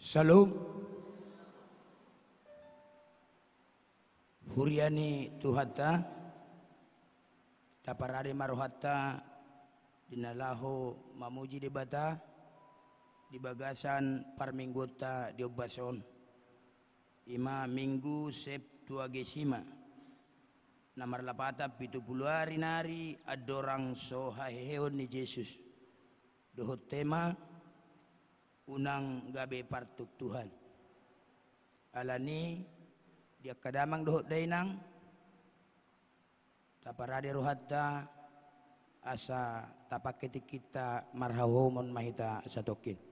Salam. Huriani tuhata taparari maruhata dinalaho mamuji debata di bagasan parminggota di obason ima minggu Septuagesima namar lapata 70 hari nari adorang so haheheon ni Yesus dohot tema unang gabe partuk Tuhan alani dia kadamang dohot dainang taparade rohatta asa tapaketi kita marhawomon mahita satokin.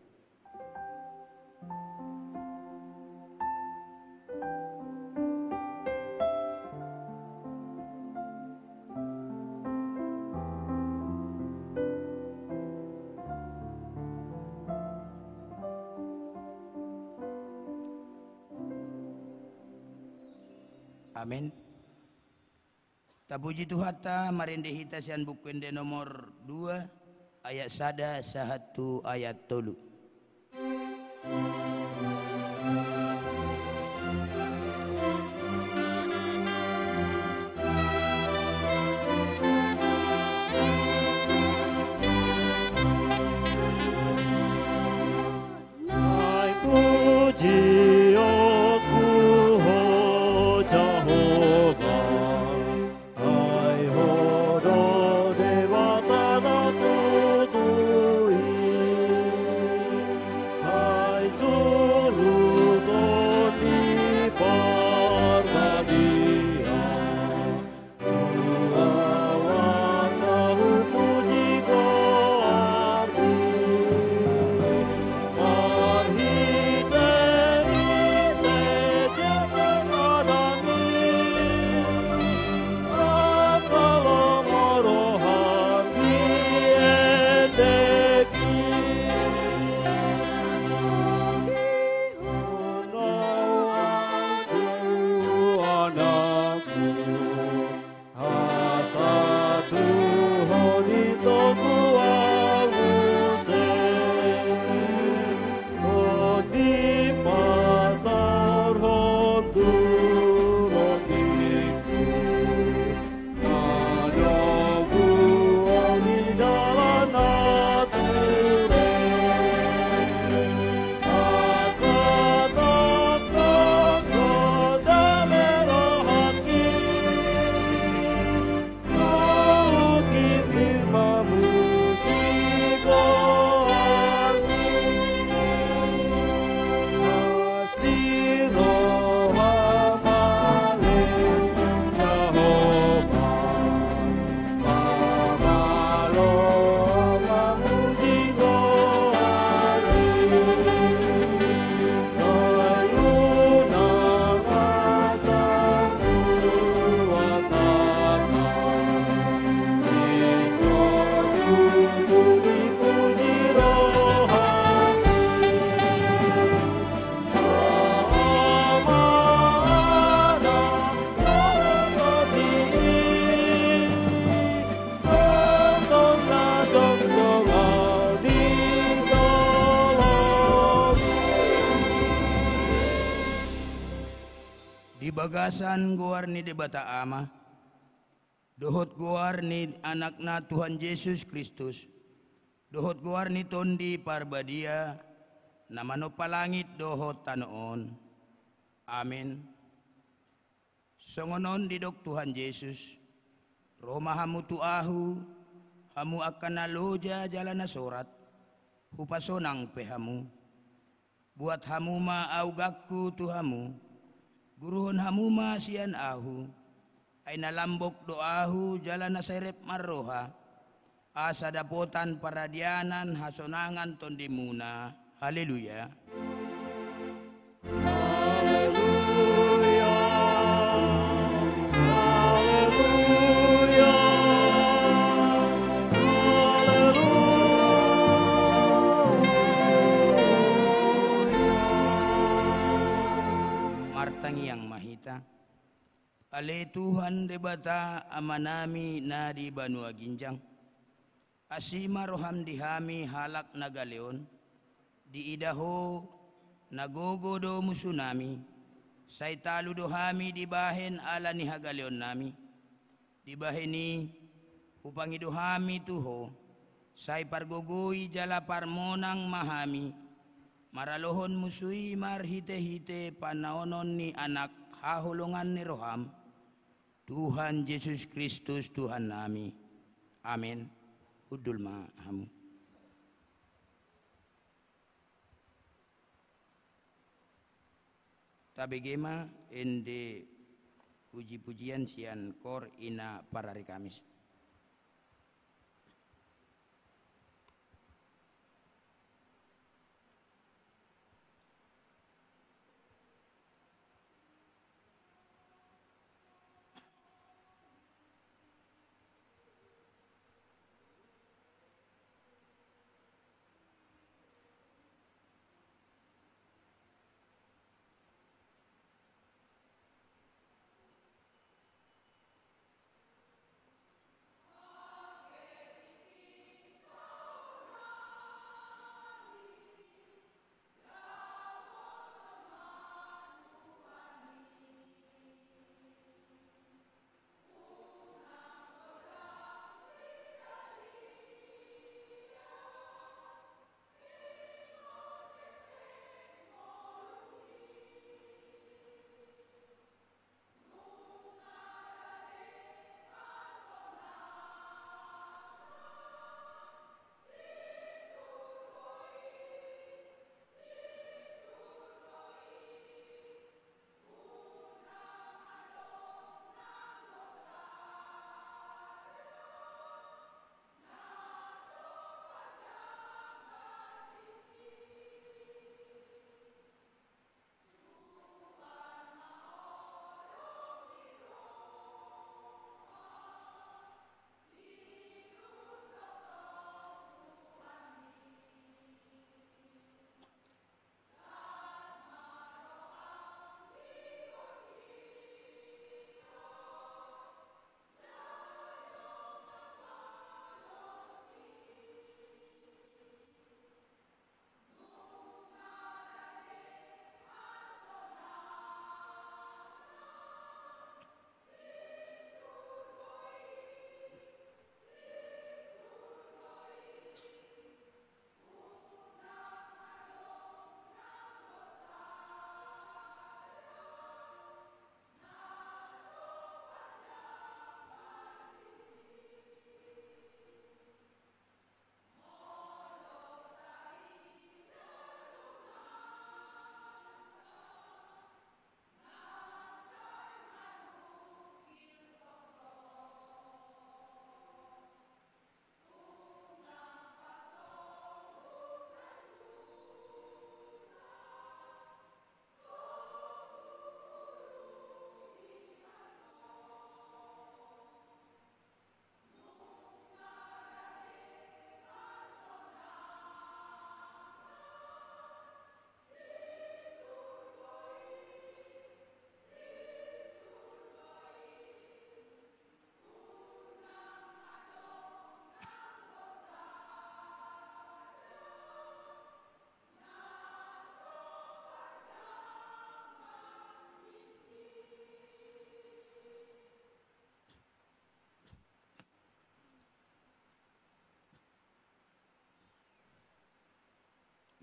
Amin. Tapuji Tuhata marende hita sian bukwende nomor 2 ayat 1 sahatu ayat 3. Bagasan guar ni debata ama dohot guar ni anakna Tuhan Yesus Kristus dohot guar ni tondi parbadia namano palangit dohot tanoon. Amin. Songonon didok Tuhan Yesus Roma hamu tuahu hamu akan naloja jalan sorat hupasonang pehamu buat hamu ma augakku tuhamu guruhon hamuma sian ahu ay nalambok doahu jalan naserep marroha asa dapotan paradianan hasonangan tondimuna. Haleluya. Yang mahita ale Tuhan debata amanami na di Banua Ginjang asima roham dihami halak nagaleon di idaho nagogodo musuh nami, say taludo hami dibahen ala ni hagalion nami, dibaheni upangido hami tuho, say pargogoi jala parmonang mahami, maralohon musui marhite-hite panaonon ni anak hahulungan ni roham, Tuhan Yesus Kristus Tuhan nami. Amin. Udul mahamu. Tabegema ende puji-pujian sian kor ina parari Kamis.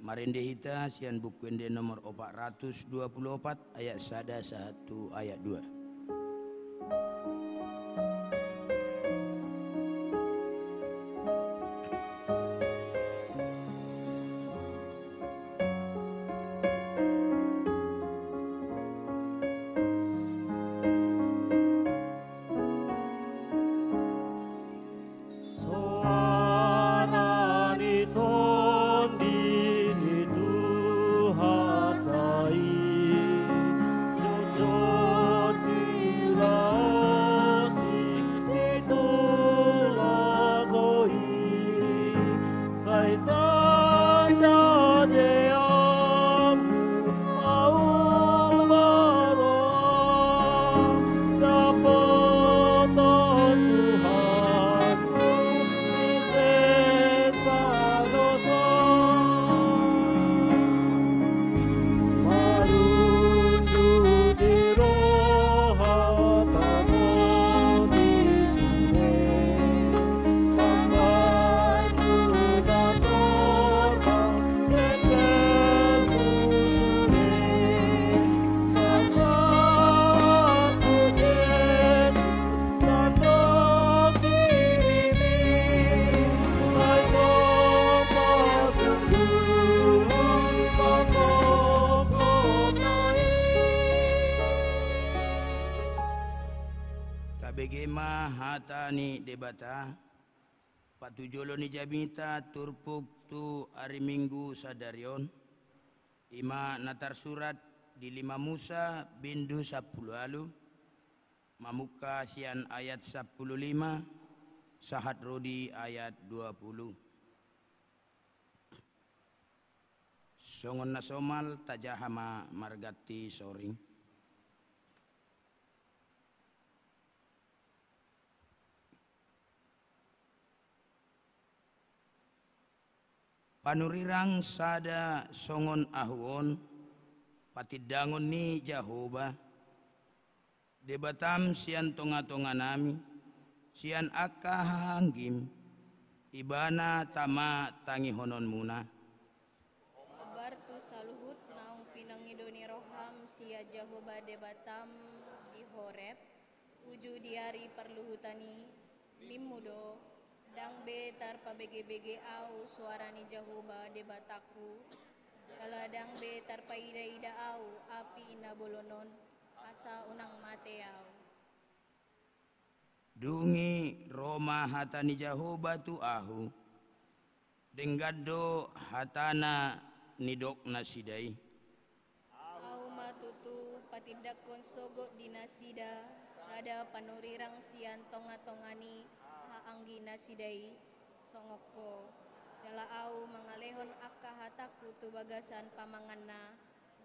Marende hita sian buku ende nomor 424 ayat 1 ayat 2. Jojot Tabegema hata ni debata patujolo ni jamita turpuk tu hari Minggu sadarion ima natar surat di 5 Musa bindu 10 alu mamuka sian ayat 15 sahat rodi ayat 20 songon nasomal tajahama margati soring. Panurirang sada songon ahuon patidangon ni Jehovah debatam sian tonga-tonga nami sian akahanggim ibana tama tangi honon muna Abartu saluhut naung pinangidoni roham sia Jehovah debatam di Horeb uju diari perluhutani limudo dang betar pabege-bege au suarani Jehovah debataku kaladang betar paida-ida au api ina bolonon asa unang mate au. dungi Roma hatani Jehovah tu ahu denggado hatana nidok nasidai Au matutu patidak konsogo dinasida sada panurirang sian tonga-tongani haanggi nasidai songoko dala au mangalehon akka hataku tu bagasan pamanganna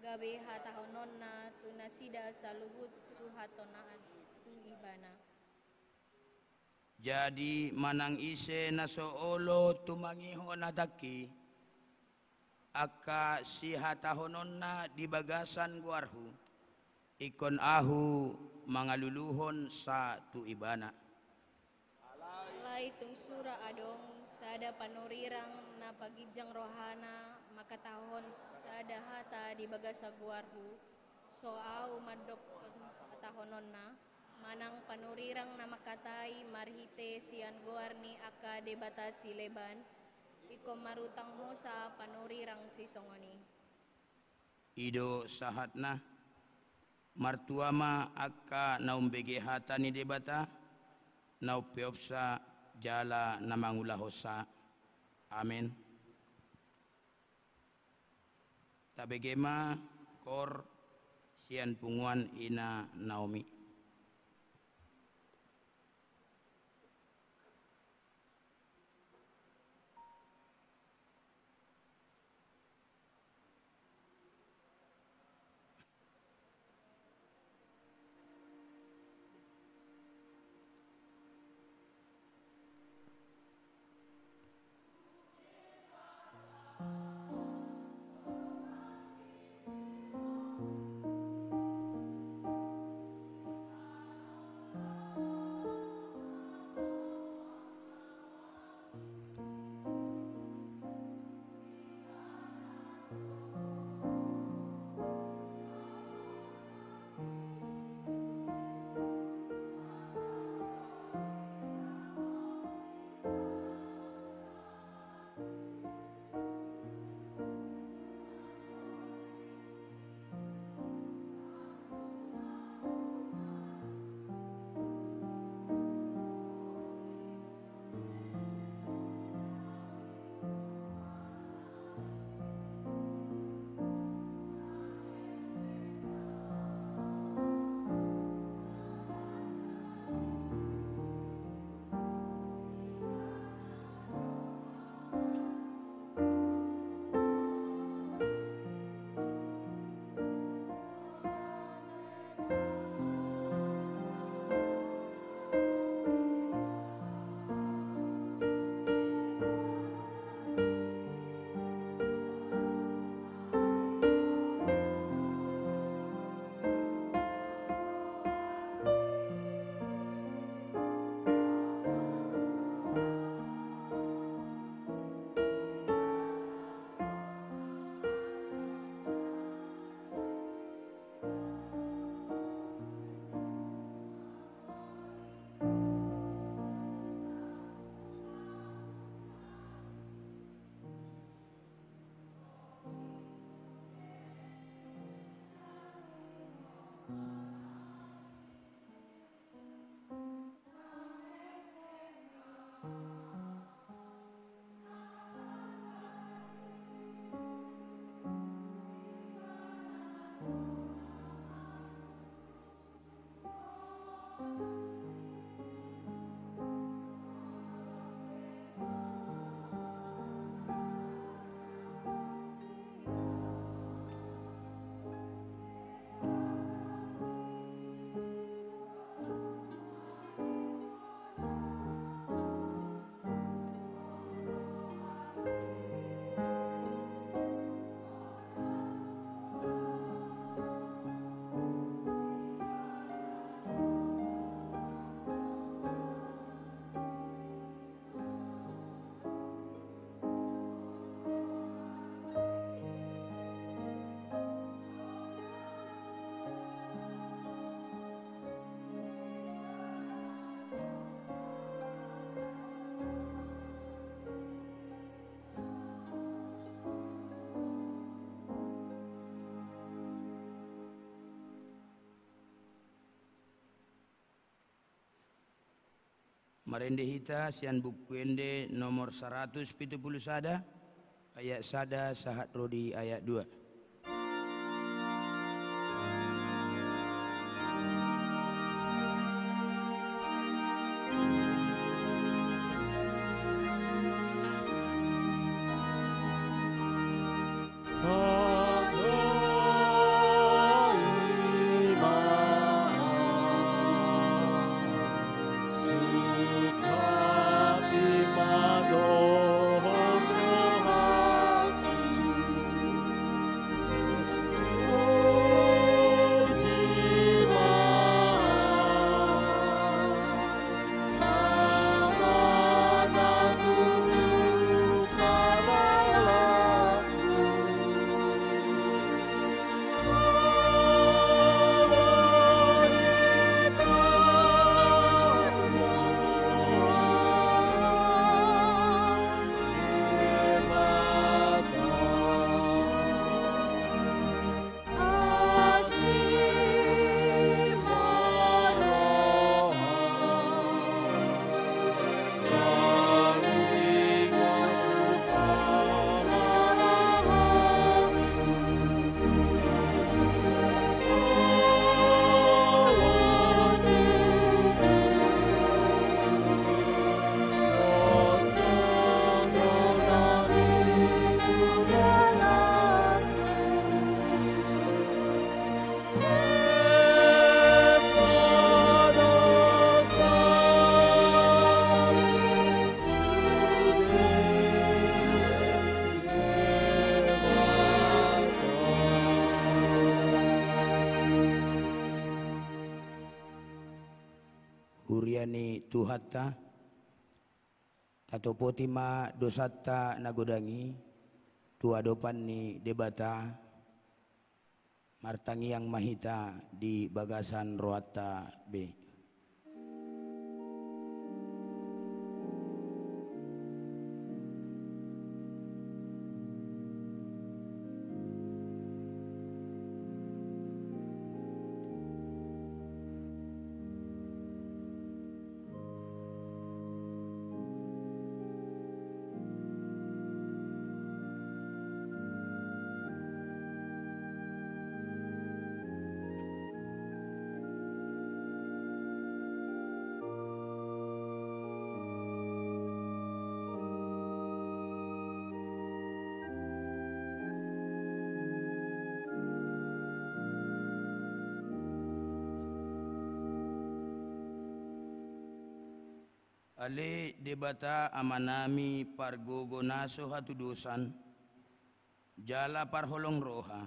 gabe hatahononna tu nasida saluhut tu hatonaan tu ibana. jadi manang ise na soolo tumangiho na daki aka si hatahonon na di bagasan guarhu ikon ahu mangaluluhon sa tu ibana Alay tungsura adong sada panurirang na pagijang rohana makatahon sada hata di bagasa guarhu so au madok patahonon na manang panurirang na makatai marhite sian guarni aka debata si leban iko marutang mo sa panurirang si songoni. ido sahat na martuama aka naumbege hata ni debata naupeopsa jala namangulahosa amin tabegema kor sian punguan ina Naomi. Marende hita sian bukuende nomor 171 ayat 1 sahat rodi ayat 2. Huriani tuhatta tato potima dosatta nagodangi tu adopan ni debata martangi yang mahita di bagasan roata B. Ale debata amanami pargogo naso hatu dosan jala parholong roha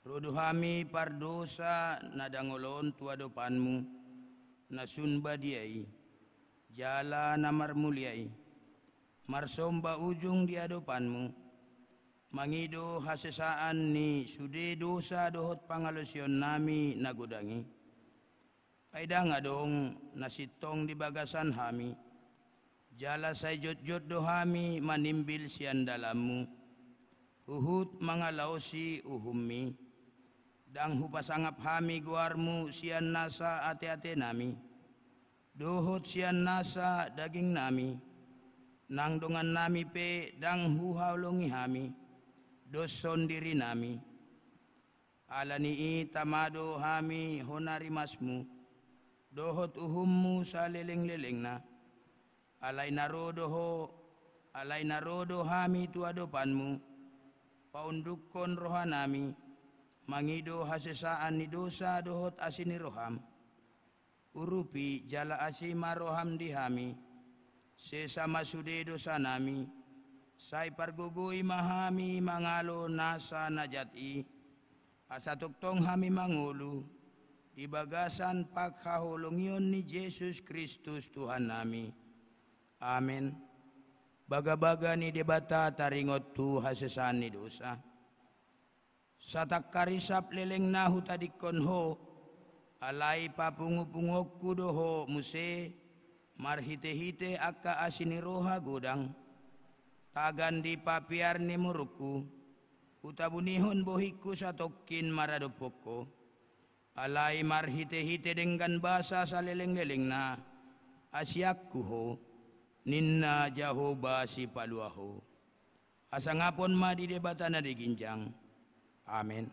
rodohami pardosa nadangolon tua dopanmu nasunba diai jala namar muliai marsomba ujung di adopanmu mangido hasesaan ni sude dosa dohot pangalusion nami nagodangi. Aida nga dong nasitong di bagasan hami, jala say jot-jot do hami manimbil siyan dalammu, uhut mga lausi uhummi, dang hupasangap hami guarmu siyan nasa ate-ate nami, dohot siyan nasa daging nami, nang dongan nami pe dang huhaulungi hami, doson diri nami, alani tamado hami honarimasmu, dohot uhummu sa leleng-leleng na, alay narodo hami tu adopanmu, paundukon roha nami, mangido hasesaan ni dosa dohot asini roham, urupi jala asima roham di hami, sesama sude dosa nami, say pargugui mahami mangalo nasa najati, asatuktong hami mangulu, di bagasan paghahulungion ni Yesus Kristus Tuhan nami. Amen. Baga-baga ni debata taringot tu hasesan ni dosa. Satak karisap leleng nahu tadikon ho, alay papungu-pungok kudoho muse, marhite-hite akka asini roha godang, tagan di papiar ni muruku, utabunihon bohiku sa tokin maradopoko, alay marhite-hite dengan basa sa leleng-leleng na, Asyakkuho ninna jaho basi paluaho. Asangapon ma di debatana di ginjang. Amin.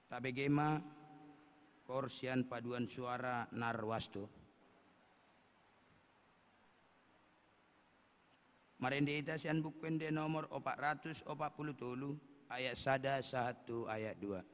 Tabegema korsian paduan suara narwastu. Marende ita sian bukwende nomor 440 ayat 1 ayat 2.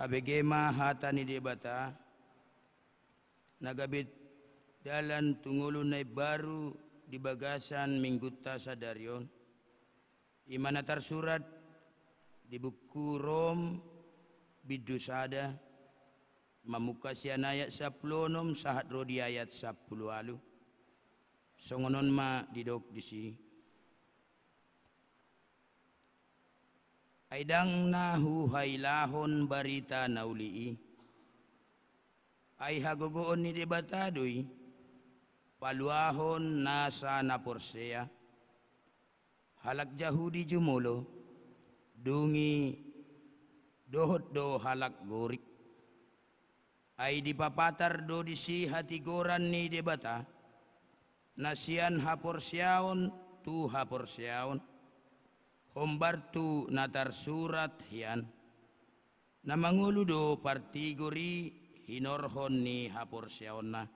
Tabegema hatani debata nagabit dalan tungulun na baru di bagasan mingguta sadarion imana tersurat di buku Rom bidusada mamuka sian ayat 10 sahat rodi ayat 10 alu songonon ma didok disi aidang nahu hailahon barita naulii ay hagogoon ni debatadoy paluahon nasa naporsea halak jahudi jumulo dungi dohot do halak gorik ay dipapatar do disi hatigoran ni debata nasian haporseaon tu haporseaon hombartu natar surat hian na manguludo partigori hinorhon ni haporseaon na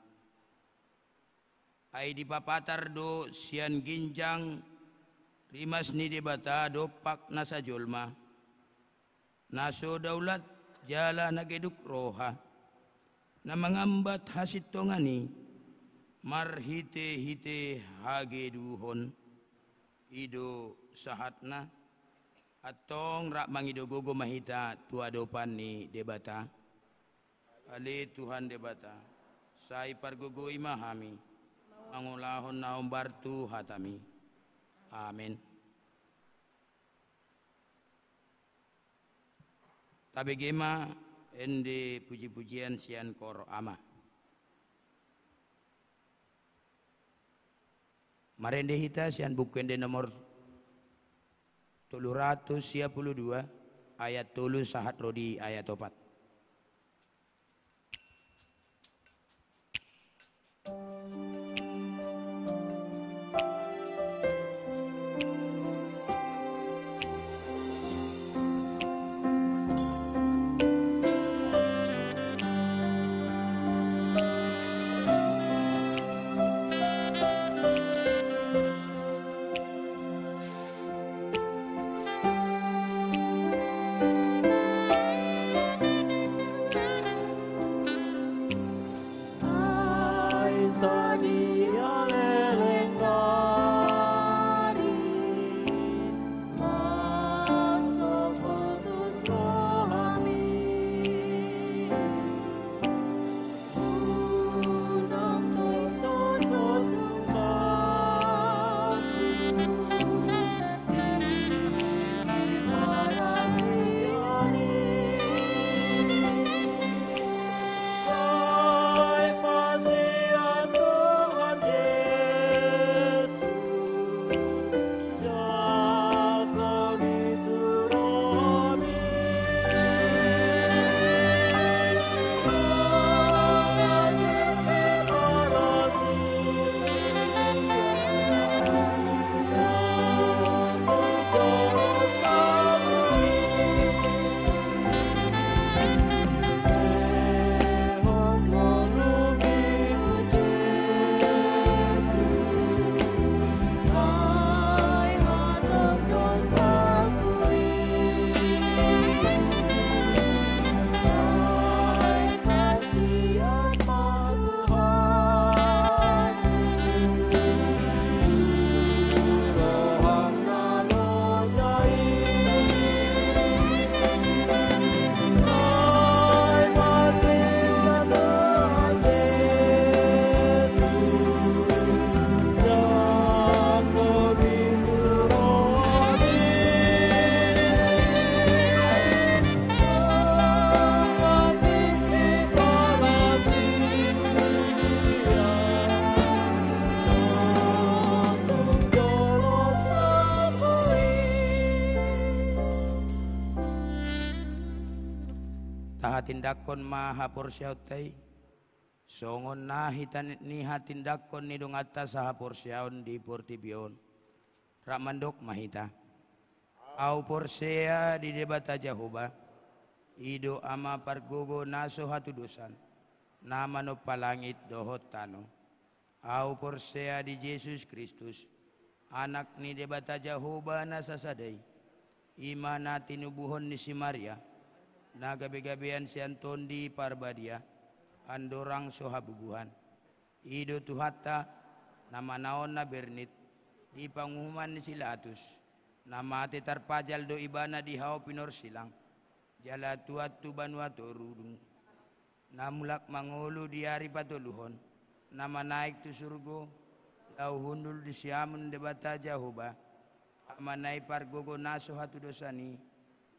ay dipapatar do sian ginjang rimas ni debata do pak nasa jolma naso daulat jala nageduk roha na mangambat hasit tongani marhite hite hageduhon ido sahatna atong rak mangido gogo mahita tuadopan ni debata ali Tuhan debata sai pargogo imahami mangulahon naom bartu hatami amin. Tabegema ende puji-pujian sian kor ama marende hita sian bukende nomor 352 ayat 3 sahat rodi ayat 4. tahatindakon maha porsyautay. Songon na hitan ni hatindakon ni dungata sa porsyaon di portibion. Ramandok mahita. Au porsea di debata Jahoba. Ido ama pargogo naso hatudusan. Nama no palangit dohot tano. Au porsea di Yesus Kristus. Anak ni debata Jahoba nasasaday. Ima na tinubuhon ni si Maria. Nagabi-gabian si Antondi Parbadia. Andorang sohabubuhan. Ido tuhata nama naon na bernit. Di pangumuman ni sila atus. Nama ati tarpajal do ibana di hao pinor silang. Jala tuat tu banua torudung. Namulak mangulu di hari patuluhon. Nama naik tu surgo. Lau hundul di siamun debata Jahoba. Amanai pargogo naso hatu dosani.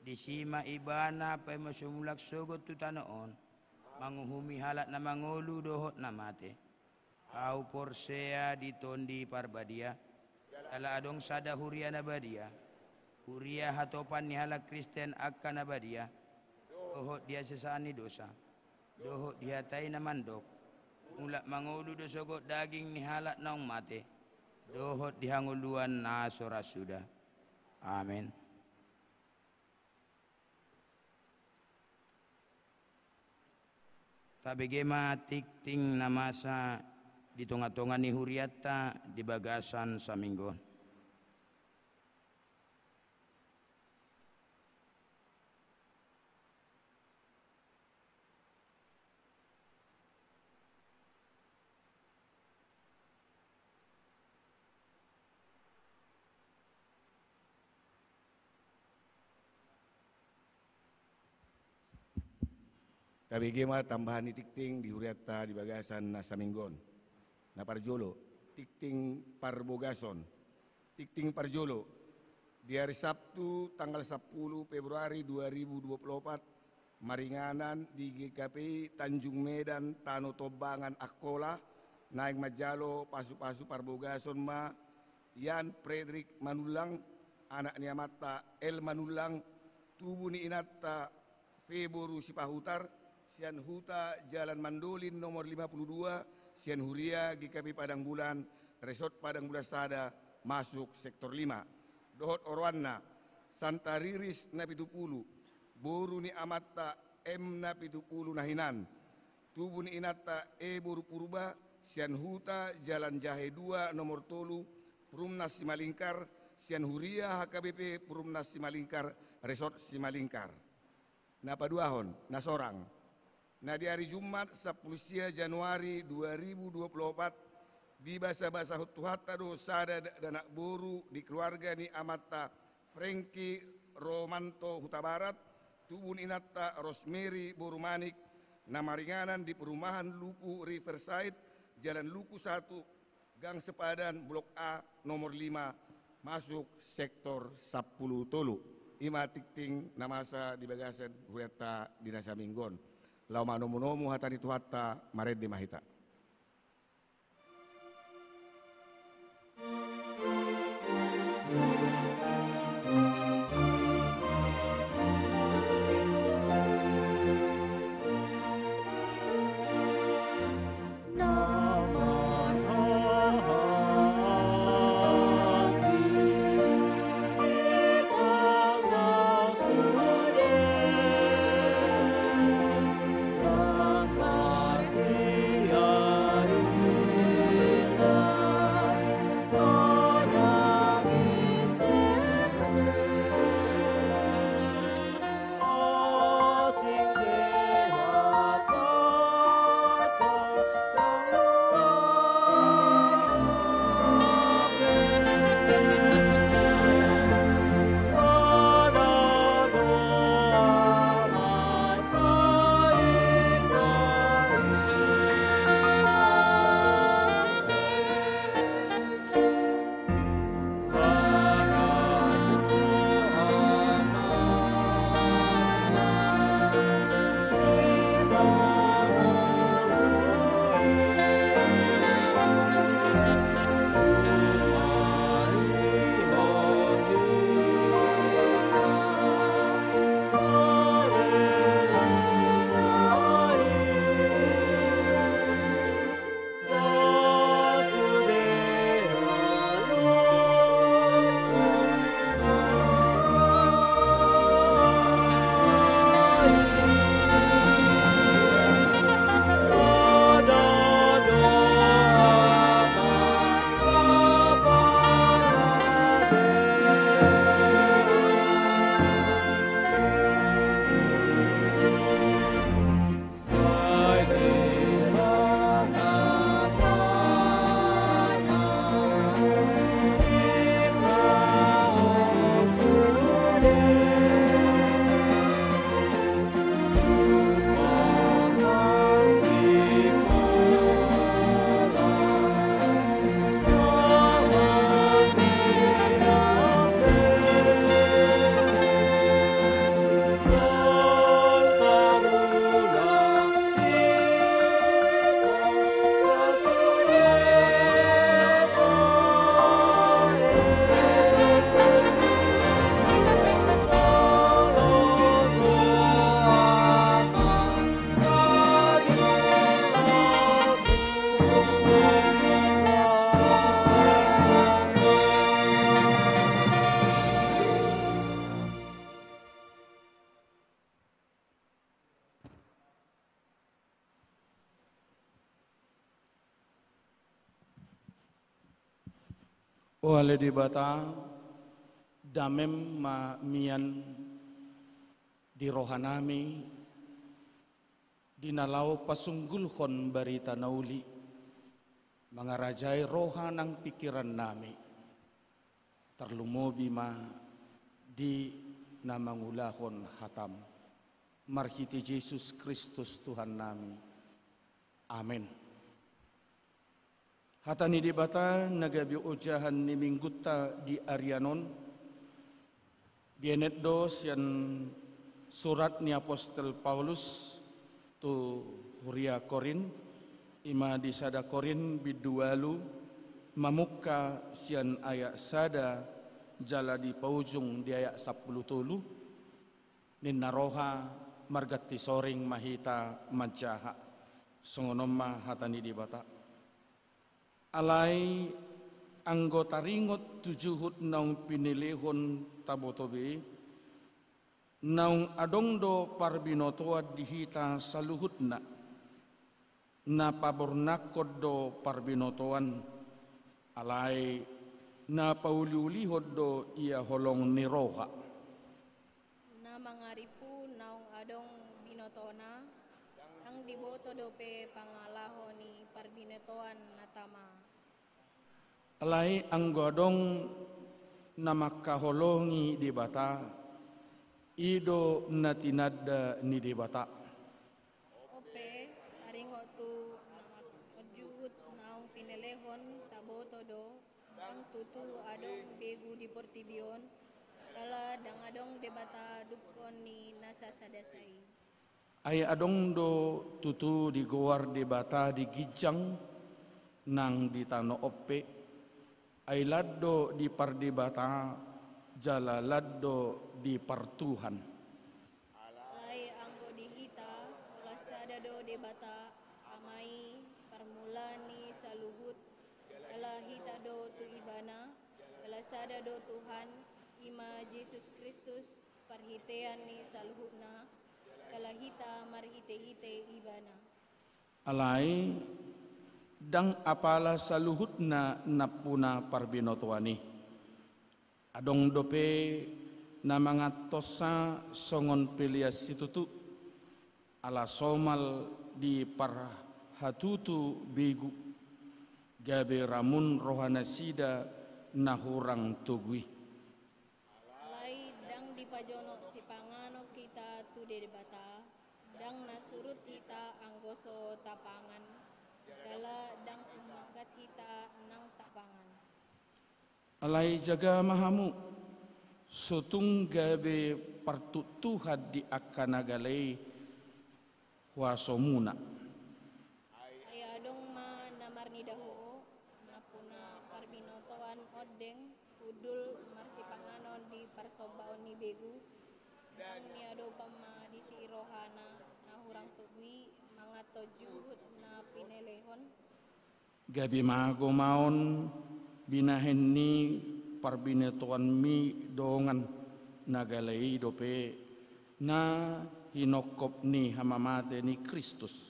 Disima ibana pay masumulak sogot tu tanoon. Manguhumi halat na mangulu dohot na mate. Au porsea di tondi parbadia. Jala adong sada huria na badia. Huria hatopan ni halak Kristen akan na badia. Dohot dia sesani dosa. Dohot dia tay na mandok. Mulak mangulu dosogot daging ni halak naong mate. Dohot dihanguluan na sorasuda. Amin. Tabigema tikting namasa di tonga-tonga ni huriata di bagasan sa minggon. Kabigema tambahan ni tikting di huriata di bagasan na saminggon. Na parjolo, tikting parbogason. Tikting parjolo, di hari Sabtu tanggal 10 Februari 2024, maringanan di GKP Tanjung Medan, Tano Tobangan, Akkola, naik majalo pasu-pasu parbogason ma, Yan Frederick Manulang, anak ni amata El Manulang, tubuh ni inata Feboru Sipahutar, Sian Huta Jalan Mandolin nomor 52, Sian Huria GKP Padang Bulan, Resort Padang Bulan Sada, masuk sektor 5. Dohot Orwana, Santa Riris Napitupulu, Boru ni Amata M Napitupulu Nahinan, Tubuh ni Inata E Boru Purba, Sian Huta Jalan Jahe 2 nomor Tolu, Perumnas Simalingkar, Sian Huria HKBP Perumnas Simalingkar, Resort Simalingkar. Napa duahon, nasorang. Nah di hari Jumat 10 Januari 2024 di basa-basa hutuhata do sada danak boru di keluarga ni amata Franky Romanto Huta Barat, tubun inata Rosemary Borumanik, nama ringanan di perumahan Luku Riverside, Jalan Luku 1, Gang Sepadan, Blok A nomor 5, masuk sektor 10 Tolu. Ima tikting namasa di bagasan huriata dinasa minggon. Lau manomu-nomu hatani tuhata mared di mahita. Oh Wale di bata damem ma mian di rohanami dinalau pasunggulhon barita nauli mangarajai rohanang pikiran nami terlumobi ma di namangulahon hatam marhiti Yesus Kristus Tuhan nami. Amin. Hatani di bata nagabi ujahan ni mingguta di Arianon bienet dos yang surat ni Apostel Paulus tu Huria Korin ima di sada Korin bidualu mamuka sian ayat sada jala di paujung di ayat 10 ninna roha margati soring mahita mancaha songonomma hatani di bata alai anggota ringot tujuhut naung pinilihon tabotobe naung adongdo parbinotoa dihita saluhutna na pabornakod do parbinotoan alai na pauliulihod do ia holong niroha Na mangaripu naung adong binotona ang diboto dope pangalaho ni parbinetoan natama. alai anggodong na makaholongi di bata ido na tinadda ni di bata Ope, taringo tu najuhut naung pinelehon taboto do ang tutu adong begu di portibion kala dang adong debata dukon ni nasa sadasai. ay adong do tutu di goar di bata di gijang nang di tano oppe ay laddo di pardibata jala laddo di partuhan Lai anggo dihita ulasada do debata amai parmulani saluhut kala hita do tu ibana kala sada do Tuhan ima Yesus Kristus parhitean ni saluhutna kala hita marhite-hite ibana. alai dang apala saluhutna napuna parbinotoani adong dope na mga tosa songon pilias situtu ala somal di parhatutu begu gabe ramun rohana sida nahurang tugwi Alai dang dipajono si pangano kita tu de debata dang nasurut hita anggoso tapangan kala dang umangkat hita nang tapangan. alai jaga mahamu sutung gabe partutuhad di akanagalay wasomuna Aya adong ma namarni dahu napuna parbinotoan odeng udul marsipanganon di parsobaon ni begu dang niado pama di si rohana nahurang tugwi mga tojuhut na pinelehon gabi mago maon binahen ni parbinetoan mi dongan nagalay dope na hinokop ni hamamate ni Kristus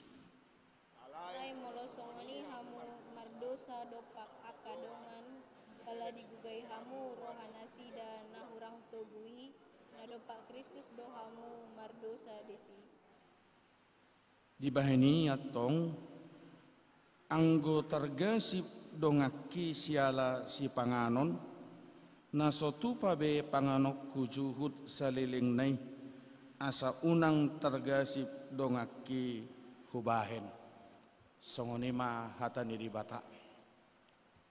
Alay molosongoni hamu mardosa dopak akadongan jala digugay hamu rohana sida nahurang tugwi na dopak Kristus do hamu mardosa desi. di bahini atong anggo targasip dongaki siala si panganon na sotupa be panganok kujuhut saliling nay asa unang targasip dongaki hubahen songonima hatani di bata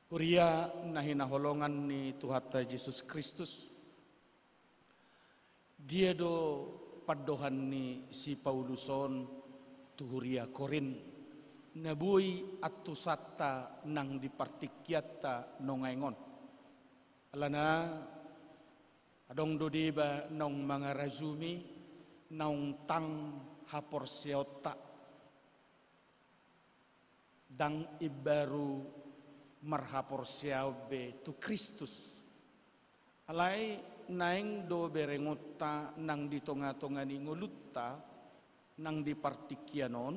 Huria na hinaholongan ni Tuhata Yesus Kristus dia do padohan ni si Pauluson tuhuria Korin nabuy at tusata nang dipartikyata nongaingon alana adong do diba nong mga razumi naung tang haporsiota dang ibaru marhaporsiaw be tu Kristus alay naing do berengota nang ditonga-tonga ni ngulutta nang dipartikyanon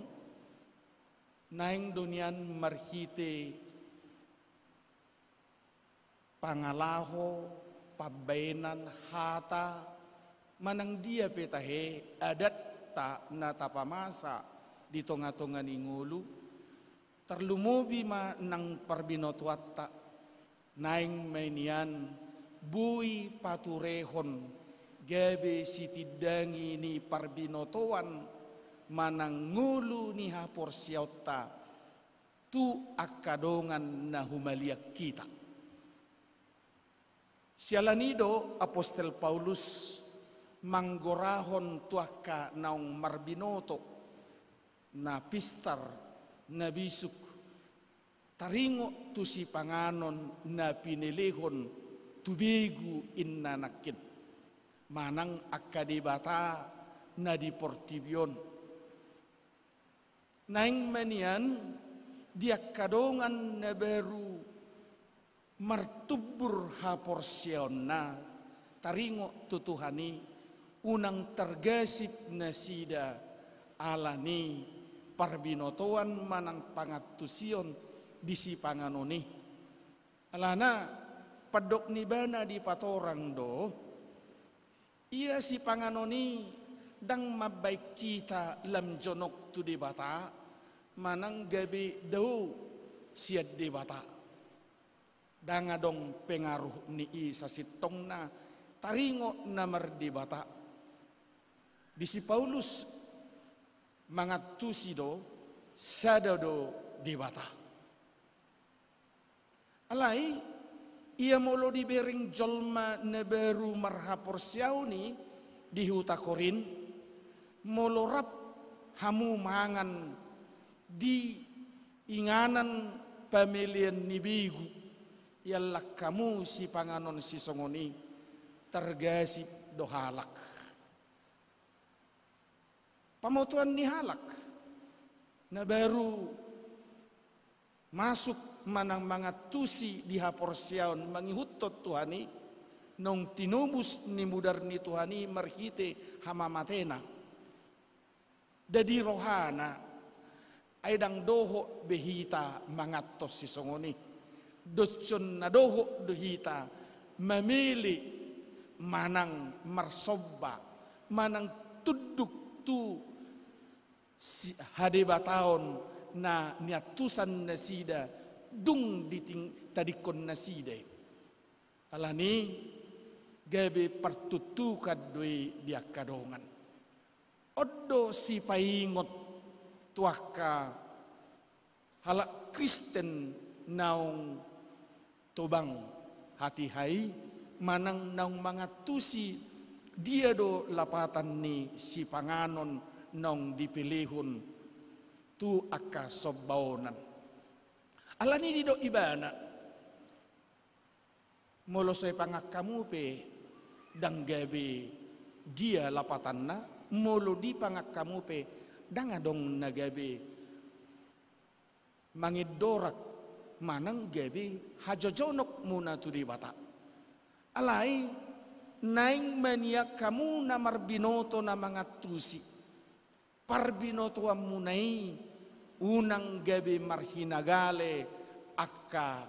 naing dunian marhite pangalaho, pabainan, hata, manang dia petahe adat ta na tapamasa di tonga-tonga ni ngulu, terlumubi manang parbinotuatta, naing mainian, bui paturehon, gabe sitidangi ni parbinotoan, manang ngulu ni hapor siauta, tu akadongan na humaliak kita. Sialanido Apostel Paulus manggorahon tuaka naung marbinoto na pistar na bisuk taringo tu si panganon na pinilihon tubigu innanakin manang akadibata na diportibyon naing manian diakadongan na beru martubur haporsion na taringo tutuhani unang tergasip na sida alani parbinotoan manang pangatusion di si panganoni alana padok ni bana di patorang do iya si panganoni dang mabaik kita lam jonok tu di bata manang gabi do siad di bata dangadong pengaruh ni sa sitong na taringo na mardibata di si Paulus mangatusido sadado dibata alai ia molo dibering jolma na beru marhapor siaw ni di huta Korin molorap hamu mangan di inganan pamilian ni bigu yalla kamu si panganon si songoni tergasip do halak pamotuan ni halak na baru masuk manang mga tusi di haporsiaon mangihutot Tuhani nung tinubus ni mudar ni Tuhani marhite hamamatena dadi rohana ay dang doho behita mangatos si songoni docon na doho dohita mamili manang marsobba manang tuduk tu si hadibataon na niatusan na sida dung diting tadikon na sida alani gabe partutukad doi diakadongan oddo si paingot tuaka halak Kristen naung tobang hati hai manang naung mga tusi dia do lapatan ni si panganon nong dipilihun tu akka sobbaunan alani di do ibana molo say pangakamupe dang gabi dia lapatan na molo di pangakamupe dang adong nagabi mangidorak manang gabi hajojonok muna tu di bata alai naing maniak kamu na marbinoto na mga tusi parbinoto amunay unang gabi marhinagale akka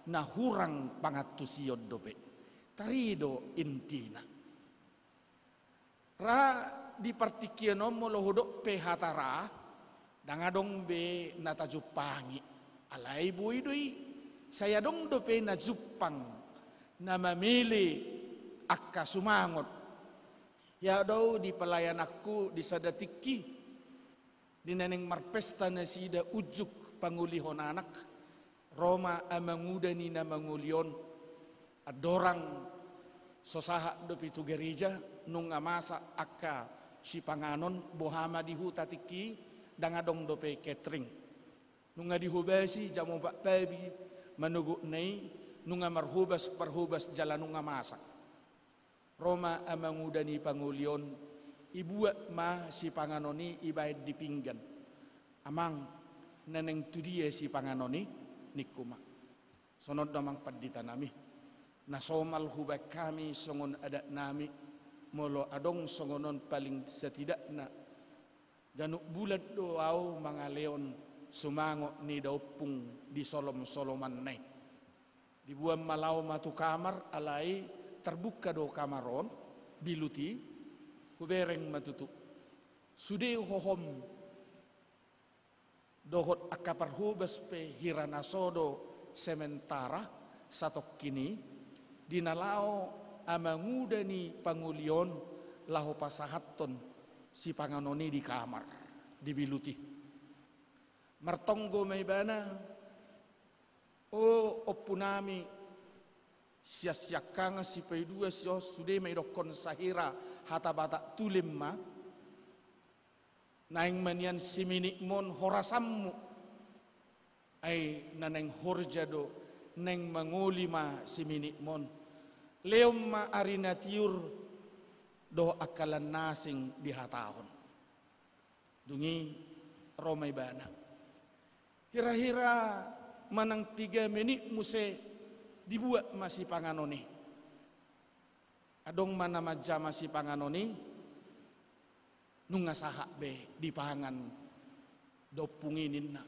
nahurang pangatusiyod dope tarido intina ra di partikiano molohodok pe hatara dangadong be natajupangi alay buidoy saya dong dope na jupang na mamili akka sumangot ya daw di pelayan aku di sadatiki di neneng marpesta na sida ujuk pangulihon anak Roma amanguda ni na mangulion adorang sosaha do pitu gereja nung amasa akka si panganon bohama di huta tiki dangadong dope catering nung adihubasi jamu pak pabi manugu nei nung marhubas parhubas jalan nung amasa Roma amanguda ni pangulion ibuat ma si panganoni ibaid di pinggan amang neneng tudie si panganoni nikuma sonod namang padita nami nasomal hubak kami songon adat nami molo adong songonon paling setidakna ganuk bulat doaw mga leon sumango ni daupung di solom-soloman nay dibuang malau matu kamar alai terbuka do kamaron biluti hubereng matutu sude hohom dohot akapar hubes pe hirana sodo sementara satok kini dinalao amanguda ni pangulion laho pasahaton si panganoni di kamar di biluti martonggo may bana o oppunami siasyakanga si paidua sio sude may dokon sahira hata bata tulimma naing manian siminikmon horasammu ay naneng horjado neng mangulima siminikmon leomma arinatiur do akalan nasing dihatahon dungi romay bana hira-hira manang 3 menit muse dibuat masih panganoni adong mana maja masih panganoni nunga sahak be di pangan dopunginin na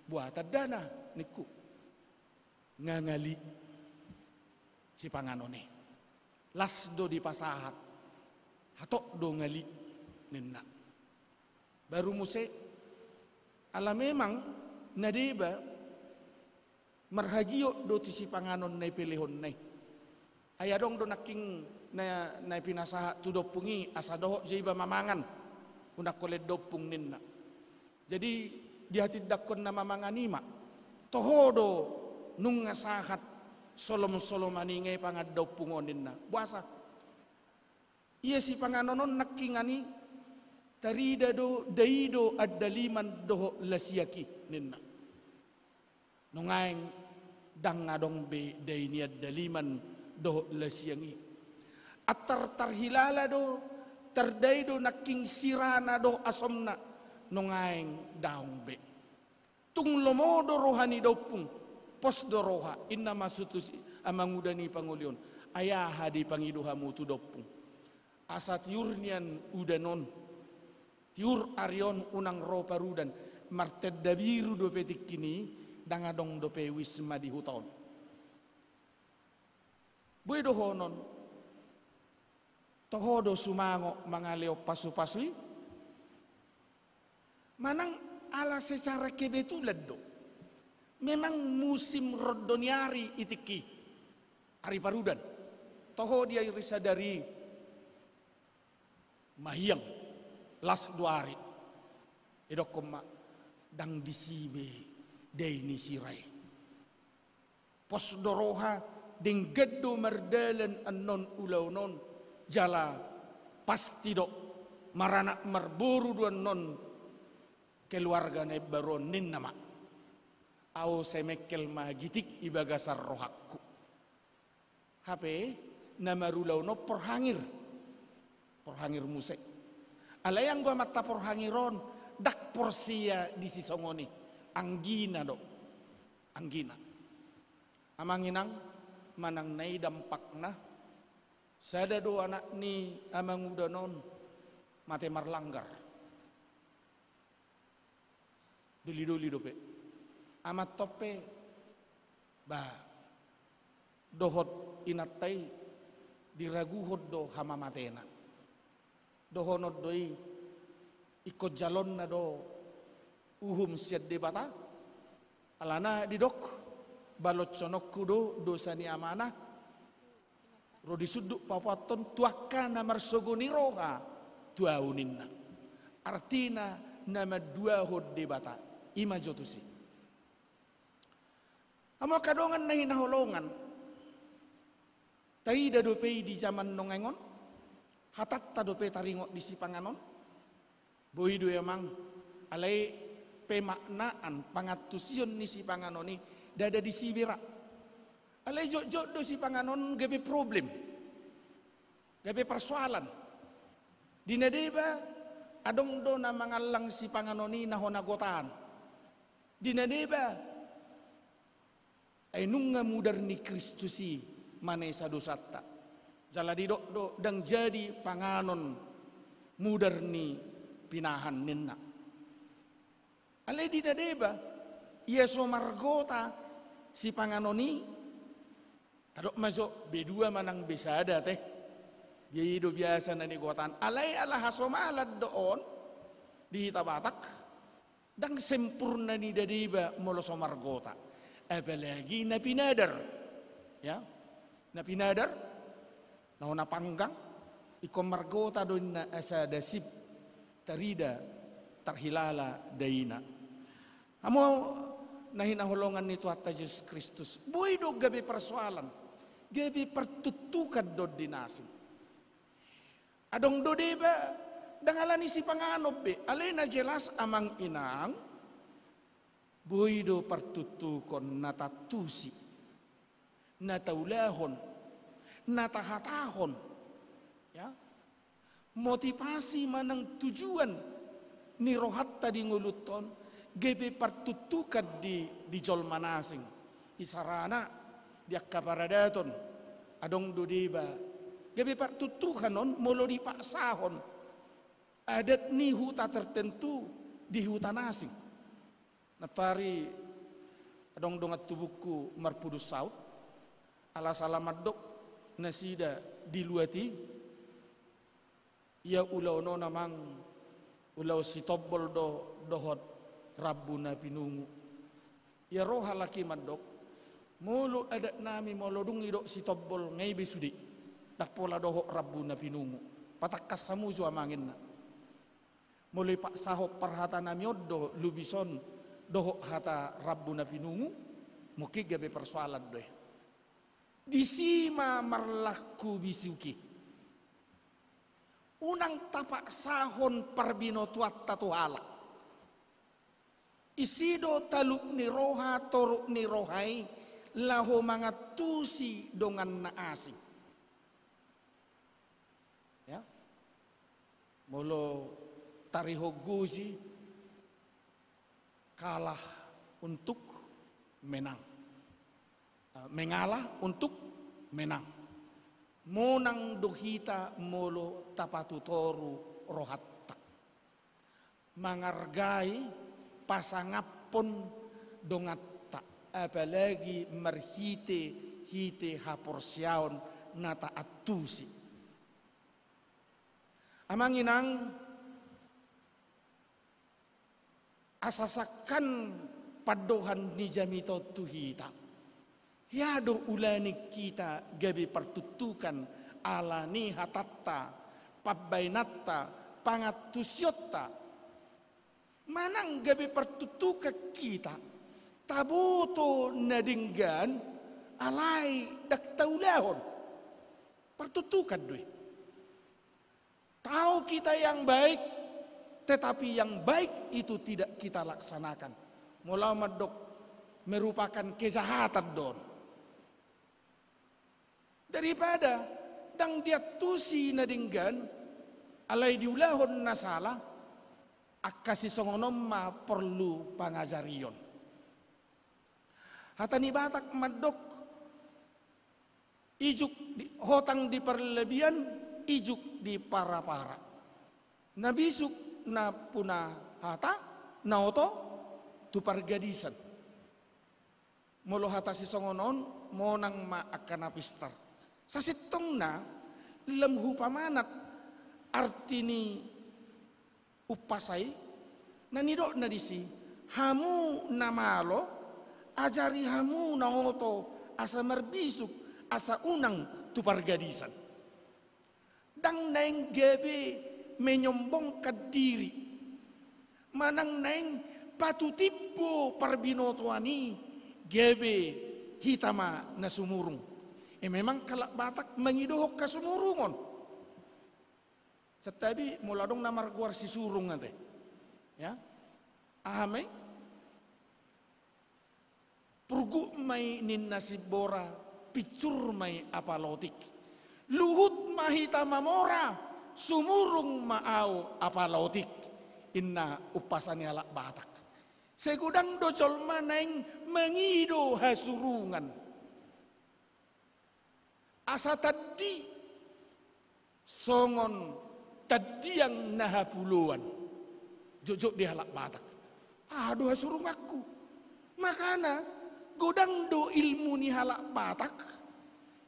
buat dana niku ngangali si panganoni las do di pasahat hatok do ngali ninna baru muse ala memang nadeba marhagio do ti si panganon na pilihon na ayadong do naking na pinasaha tu dopungi asa doho jiba mamangan unak koled dopung ninna jadi di hati dakon na mamanganima tohodo nung ngasahat solom aninge pangad dopungon ninna buasa iya si panganonon nakingani tarida do daido ad-daliman doho lasiyaki ninna nungaing dang ngadong be daini ad-daliman doho lasiyangi atar tarhilala do tardaido naking sirana do asomna nungaing daong be tung lomodo rohani dopung pos do roha inna masutusi amangudani pangulion ayaha di pangiduhamu tu dopung asa tiurnian udanon tiur arion unang ro parudan marted dabiru do petik kini dangadong do pe wisma di huton boy do honon tohodo sumango mangaleo pasu-pasui manang ala secara kebetulan do memang musim rodoniari itiki hari parudan toho dia irisa dari mahiyang las duari idokoma dang disibe daini sirai pos doroha ding geddo mardalan annon ulaunon jala pasti dok marana marburu duan non keluarga ne baron nin nama au semekel magitik ibagasar rohakku HP namarulau no porhangir musek alayang gua mata porhangiron dak porsia di sisongoni anggina dok anggina amanginang manang nai dampakna sada do anak ni amang udanon mate marlanggar duli dope amat tope ba dohot inatai diraguhod do hama matena dohonod doi ikut jalon na do uhum siad debata alana didok balot sonok kudo dosani amanah rodi suduk papaton tuaka namar sogoni roha tuauninna artina nama dua hod debata ima jotusi amo kadongan na hinaholongan taida dope di zaman nongengon hatatta dope taringot di sipanganon bohido emang alai pemaknaan pangatusion ni sipanganoni dada di sibira alai jok do sipanganon gabe problem gabe persoalan dinadeba adong do na mangalang sipanganoni na honagotaan dinadeba ay nunga mudar ni Kristusi manesa dosatta jala di do dang jadi panganon mudar ni pinahan ninna alai dinadeba Yeso margota si panganoni Tadok masuk B2 manang bisa ada teh. Biaya biasa na ni kuatan. Alay ala hasomalad doon di Tabatak. Dang sempurna ni dadiba molo somargota. Apalagi na pinadar. Ya. Na pinadar. Na panggang. Iko margota doon na asa dasib. Tarida tarhilala dayina. Amo nahinahulungan ni Tuhan Yesus Kristus. Buhay do gabi persoalan. Gabi pertutukan do dinasi. Adong do diba, dangalan isi panganob be. Alay na jelas amang inang. Buhay do pertutukon natatusi. Nataulahon. Natahatahon. Ya. Motivasi manang tujuan ni rohat tadi nguluton gebe partutukan di jol manasing isarana di akaparadaton adong dudiba gebe partutukan non molo di paksahon adat ni huta tertentu di hutan asing natari adong dongat tubuku marpudus saut ala salamat dok nasida diluati ya ulaw no namang ulaw si tobbol dohot Rabbu na pinungu. Ya roh halaki mandok. Mulu adat nami molo dungi do si tobbol ngay besudi. Dakpola dohot Rabbu na pinungu. Patakkas samu jo amangin na. Muli pak sahop parhata nami oddo lubison dohot hata Rabbu na pinungu. Mukig gabe persoalan doy. Disima marlaku bisuki. Unang tapak sahon parbino tuat tatuhala. Isido taluk ni roha toruk ni rohai laho mga tusi dongan na asing. Ya. Molo tariho guzi kalah untuk menang. Mengalah untuk menang. Monang dohita molo tapatutoru rohatta. Mangargai pasangapon dongatta. Apalagi merhite haporsyaon nata atusi. Amanginang asasakan padohan ni jamito tuhita. Yado ulani kita gabi pertutukan ala ni hatatta pabbainatta pangatusyota manang gabi pertutukan kita tabuto nadinggan alay daktaulahon pertutukan doi tahu kita yang baik tetapi yang baik itu tidak kita laksanakan mula madok merupakan kejahatan don. Daripada dang dia tusi nadinggan alay diulahon na salah akasi songonom ma perlu pangajarion. Hatani batak madok ijuk hotang di perlebihan ijuk di para-para. Nabisuk na puna hata naoto tu pargadisan. Molo hata si songonon monang ma akan apistar. Sasitong na lemhu pamanat artini upasay nanidok na disi hamu namalo ajari hamu naoto asa merbisuk asa unang tupargadisan dang naing gebe menyombong kadiri manang naing patutipo parbinotoani gebe hitama na sumurung. Memang kalak Batak mengidohok ka sumurungon. Setabi muladong namar guar si surung nanti. Ya. Ahame. Purgu may ninasibora picur may apalotik. Luhut mahita mamora sumurung maaw apalotik. Inna upasan alak Batak. Segudang docol maneng mengido hasurungan. Asa tadi songon tadi yang nahapuluan jujur di halak Batak. Aduh hasurung aku. Makana godang do ilmu ni halak Batak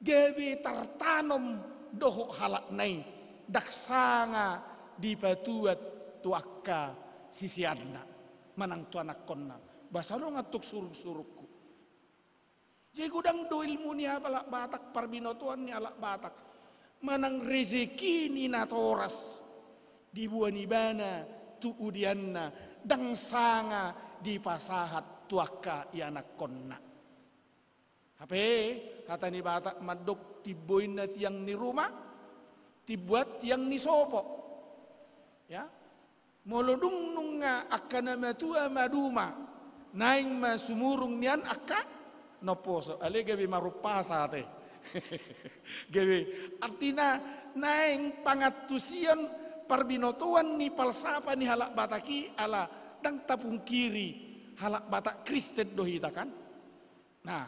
gabe tartanom doho halak nai daksanga di batuat tuaka sisianna manang tuanak konna basano ngatuk suruk-surukku jadi gudang do ilmu ni alak batak parbinotuan ni alak batak manang rezeki ni natoras di buani bana tu udianna dangsanga di pasahat tuaka ianak konna hape hata ni batak madok tiboin na tiang ni rumah tibuat tiang ni sopo ya molodung nunga akana matua maduma naing masumurung nian akka noposo ale gabe marupasa te gabe artina naing pangatusian parbinotuan ni palsapa ni halak bataki ala dang tapung kiri halak batak Kristen dohita kan nah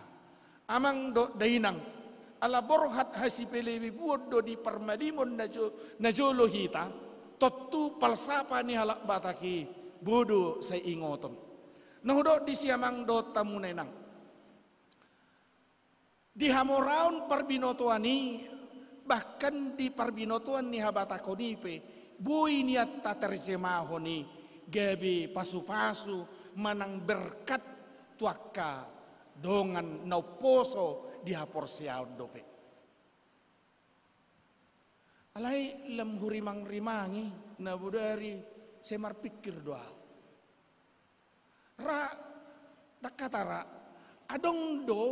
amang do dainang ala borhat hasipelewi buod do di parmadimon najolo hita totu palsapa ni halak bataki bodo sa ingoton nahudo di siamang do tamunenang di hamoraun parbinotuani bahkan di parbinotuan ni habatakonipe bui niat ta terjemahoni gabi pasu-pasu manang berkat tuaka dongan nauposo di hapor siaw dope alai lem hurimang-rimangi na budari semar pikir doa ra dakatara adong do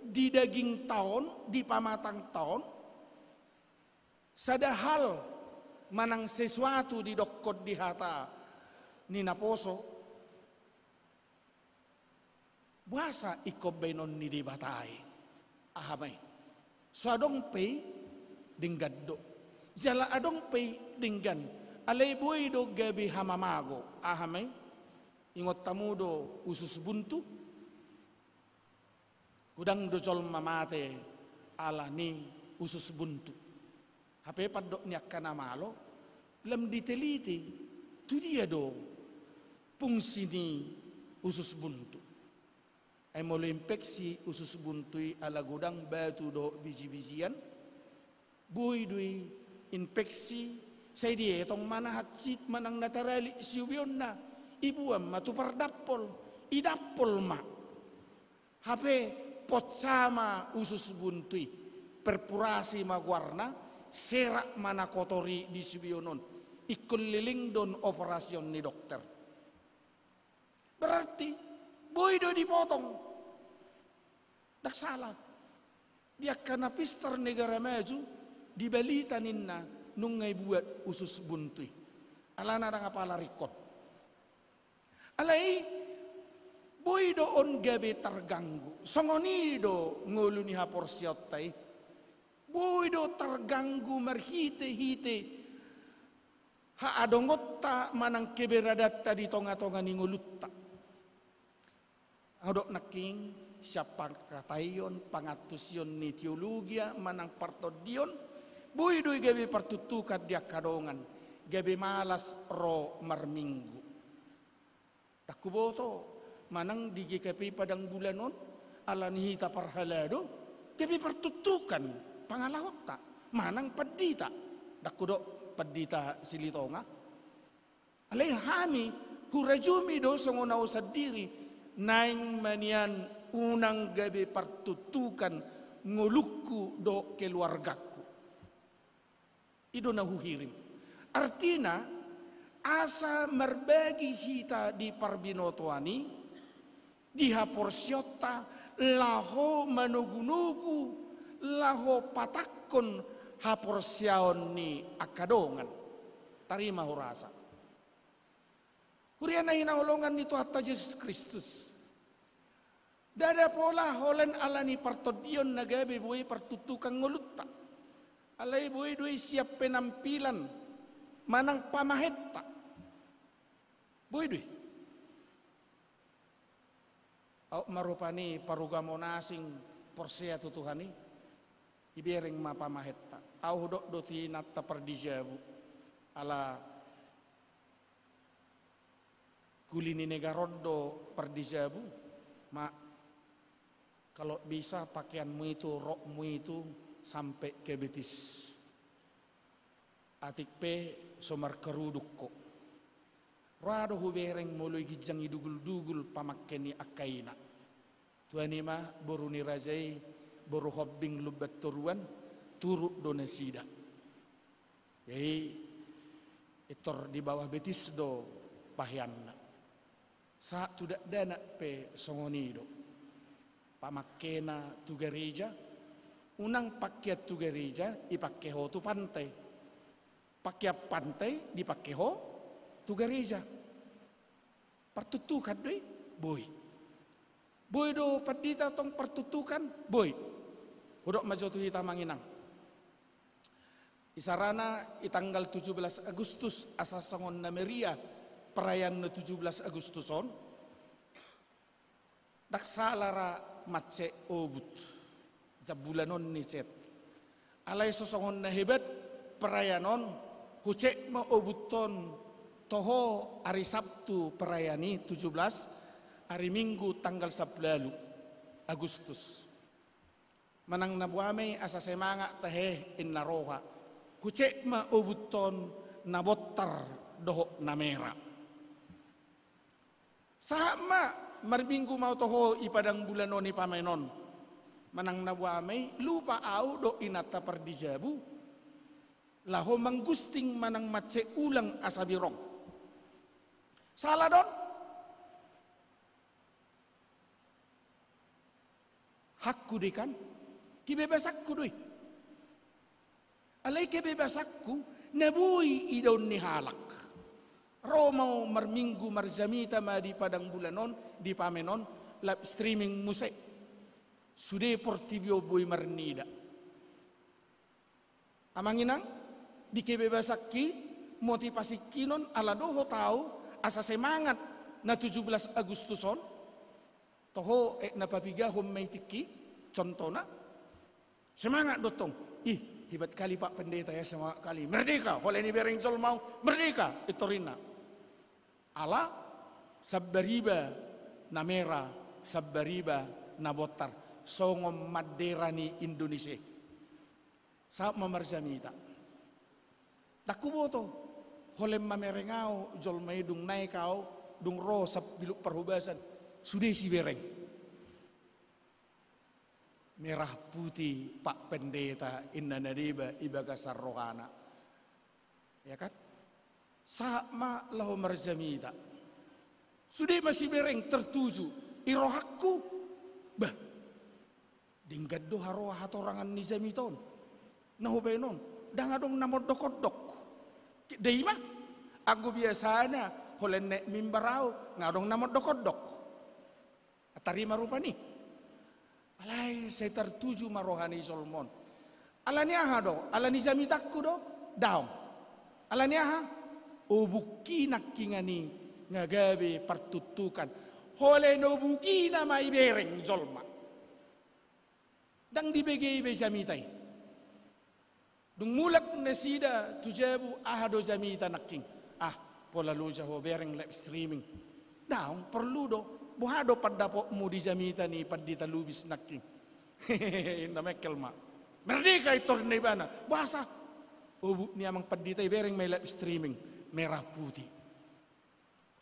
di daging tahun di pamatang tahun sadahal manang sesuatu di dokot di hata ni naposo buasa ikob benon ni di batai ahamay so adong pay dinggaddo jala adong pay dinggan alay boy do gabi hamamago ahamay ingot tamudo usus buntu kudang do jol mamate ala ni usus buntu hape paddo niak kanamalo lam diteliti tu dia do fungsi ni usus buntu ay molo infeksi usus buntui ala gudang batu do biji-bijian buy dui infeksi say di etong mana hatsit manang natarali siubion na ibuam matu pardapol idapol ma hape potsama usus buntui perpurasi magwarna serak mana kotori di siubionon ikul liling don operasyon ni dokter berarti boy do dipotong dak salah dia kana pister negara maju di balita ninna nungay buat usus buntui alana da ngapala rikot alai boy do on gabe terganggu songoni do ngulu ni hapor siottai boy do terganggu marhite-hite ha adongotta manang keberadatta di tonga-tonga ni ngulutta adok naking siapa katayon pangatusyon ni teologia manang partodion buy doy gabi partutukat dia kadongan gabi malas ro marminggu takuboto manang di GKP padang bulanon ala nihita parhalado gabi partutukan pangalahot ta manang padita dakudo padita silitonga alay hami hurajumi do songonaw sa diri naing manian unang gabi partutukan ngulukku do keluargaku ido nahuhirim artina asa merbagi hita di parbinotoani di haporsyota laho manugunugu laho patakon haporsyaon ni akadongan tarima hurasa hurian na hinahulungan nito at Jesus Kristus dada pola holen ala ni partodion na gabi buhay partutukang ngulutta alay buhay duhay siap penampilan manang pamahetta buhay duhay marupani parugamo nasing porsea tutuhani ibering mapamahetta au dok doti natta perdijabu ala kulini negaroddo perdijabu ma Kalau bisa pakaianmu itu, rokmu itu sampai ke betis. Atik pe somar keruduk kok. Rado hubereng mulai gijang idugul-dugul pamakkeni akaina. Tuani mah boru ni rajai boru hobbing lubat turuan turut donesida. Jadi itor di bawah betis do pahyanna. Saat tidak dana pe songonido. Pamakkena tu gereja, unang pakyat tu gereja ipakeho tu pantai. Pakyat pantai dipakeho tu gereja. Pertutukan doi, boy. Boy do padita tong pertutukan, boy. Udok maju tu kita manginang. Isarana itanggal 17 Agustus asasangon na Maria perayaan na 17 Agustuson. Daksalara matse obut jabulanon ni cet alay sosongon na hebat perayanon hucek ma obuton toho hari Sabtu perayani 17 hari Minggu tanggal 10 Agustus manang nabuame asa semanga tahe in naroha hucek ma obuton nabotar doho namera sama Marbinggu mau toho ipadang bulan ni pamenon manang nawamay lupa au do inata pardijabu laho manggusting manang matse ulang asabirong salah don hakku di kan kibebasakku doi alay kibebasakku nabuy idon ni halak Romau marminggu marzamita ma di padang bulanon di pamenon live streaming musik sude portibio boy marnida amanginang di kebebasaki motivasi kinon ala doho tau asa semangat na 17 Agustuson toho na papigahom may tiki contona semangat dotong hebat kali Pak Pendeta ya semangat kali merdeka oleh ni bereng jol mau merdeka itorina ala sabbariba namera sabbariba nabotar songom maderani Indonesia sa mamarzamita takuboto holem mamerengao jol may dung naikao dung ro sab biluk perhubasan sudah si bereng merah putih Pak Pendeta inna nadiba ibaga sarrohana ya kan sama lahu marzamita sudah masih bereng tertuju irohakku bah dinggat do haroha hatorangan nizamiton nahubenon dangadong namodok-odok deima aku biasanya holen nek mimbarau ngadong namodok-odok atarima rupa nih alay saya tertuju marohani solmon alani aha do alani zamitakku do daom alani aha ubuki nakingani ngagabe pertutukan hole no buki na may bereng jolma dang dibegay be zamitai dung mulak na sida tujabu ahado zamita naking pola luja ho bereng live streaming daong perlu do buhado paddapo mo di zamita ni paddita lubis naking na mekelma merdeka itor na ibana bahasa ubu ni amang paddita bereng may live streaming merah putih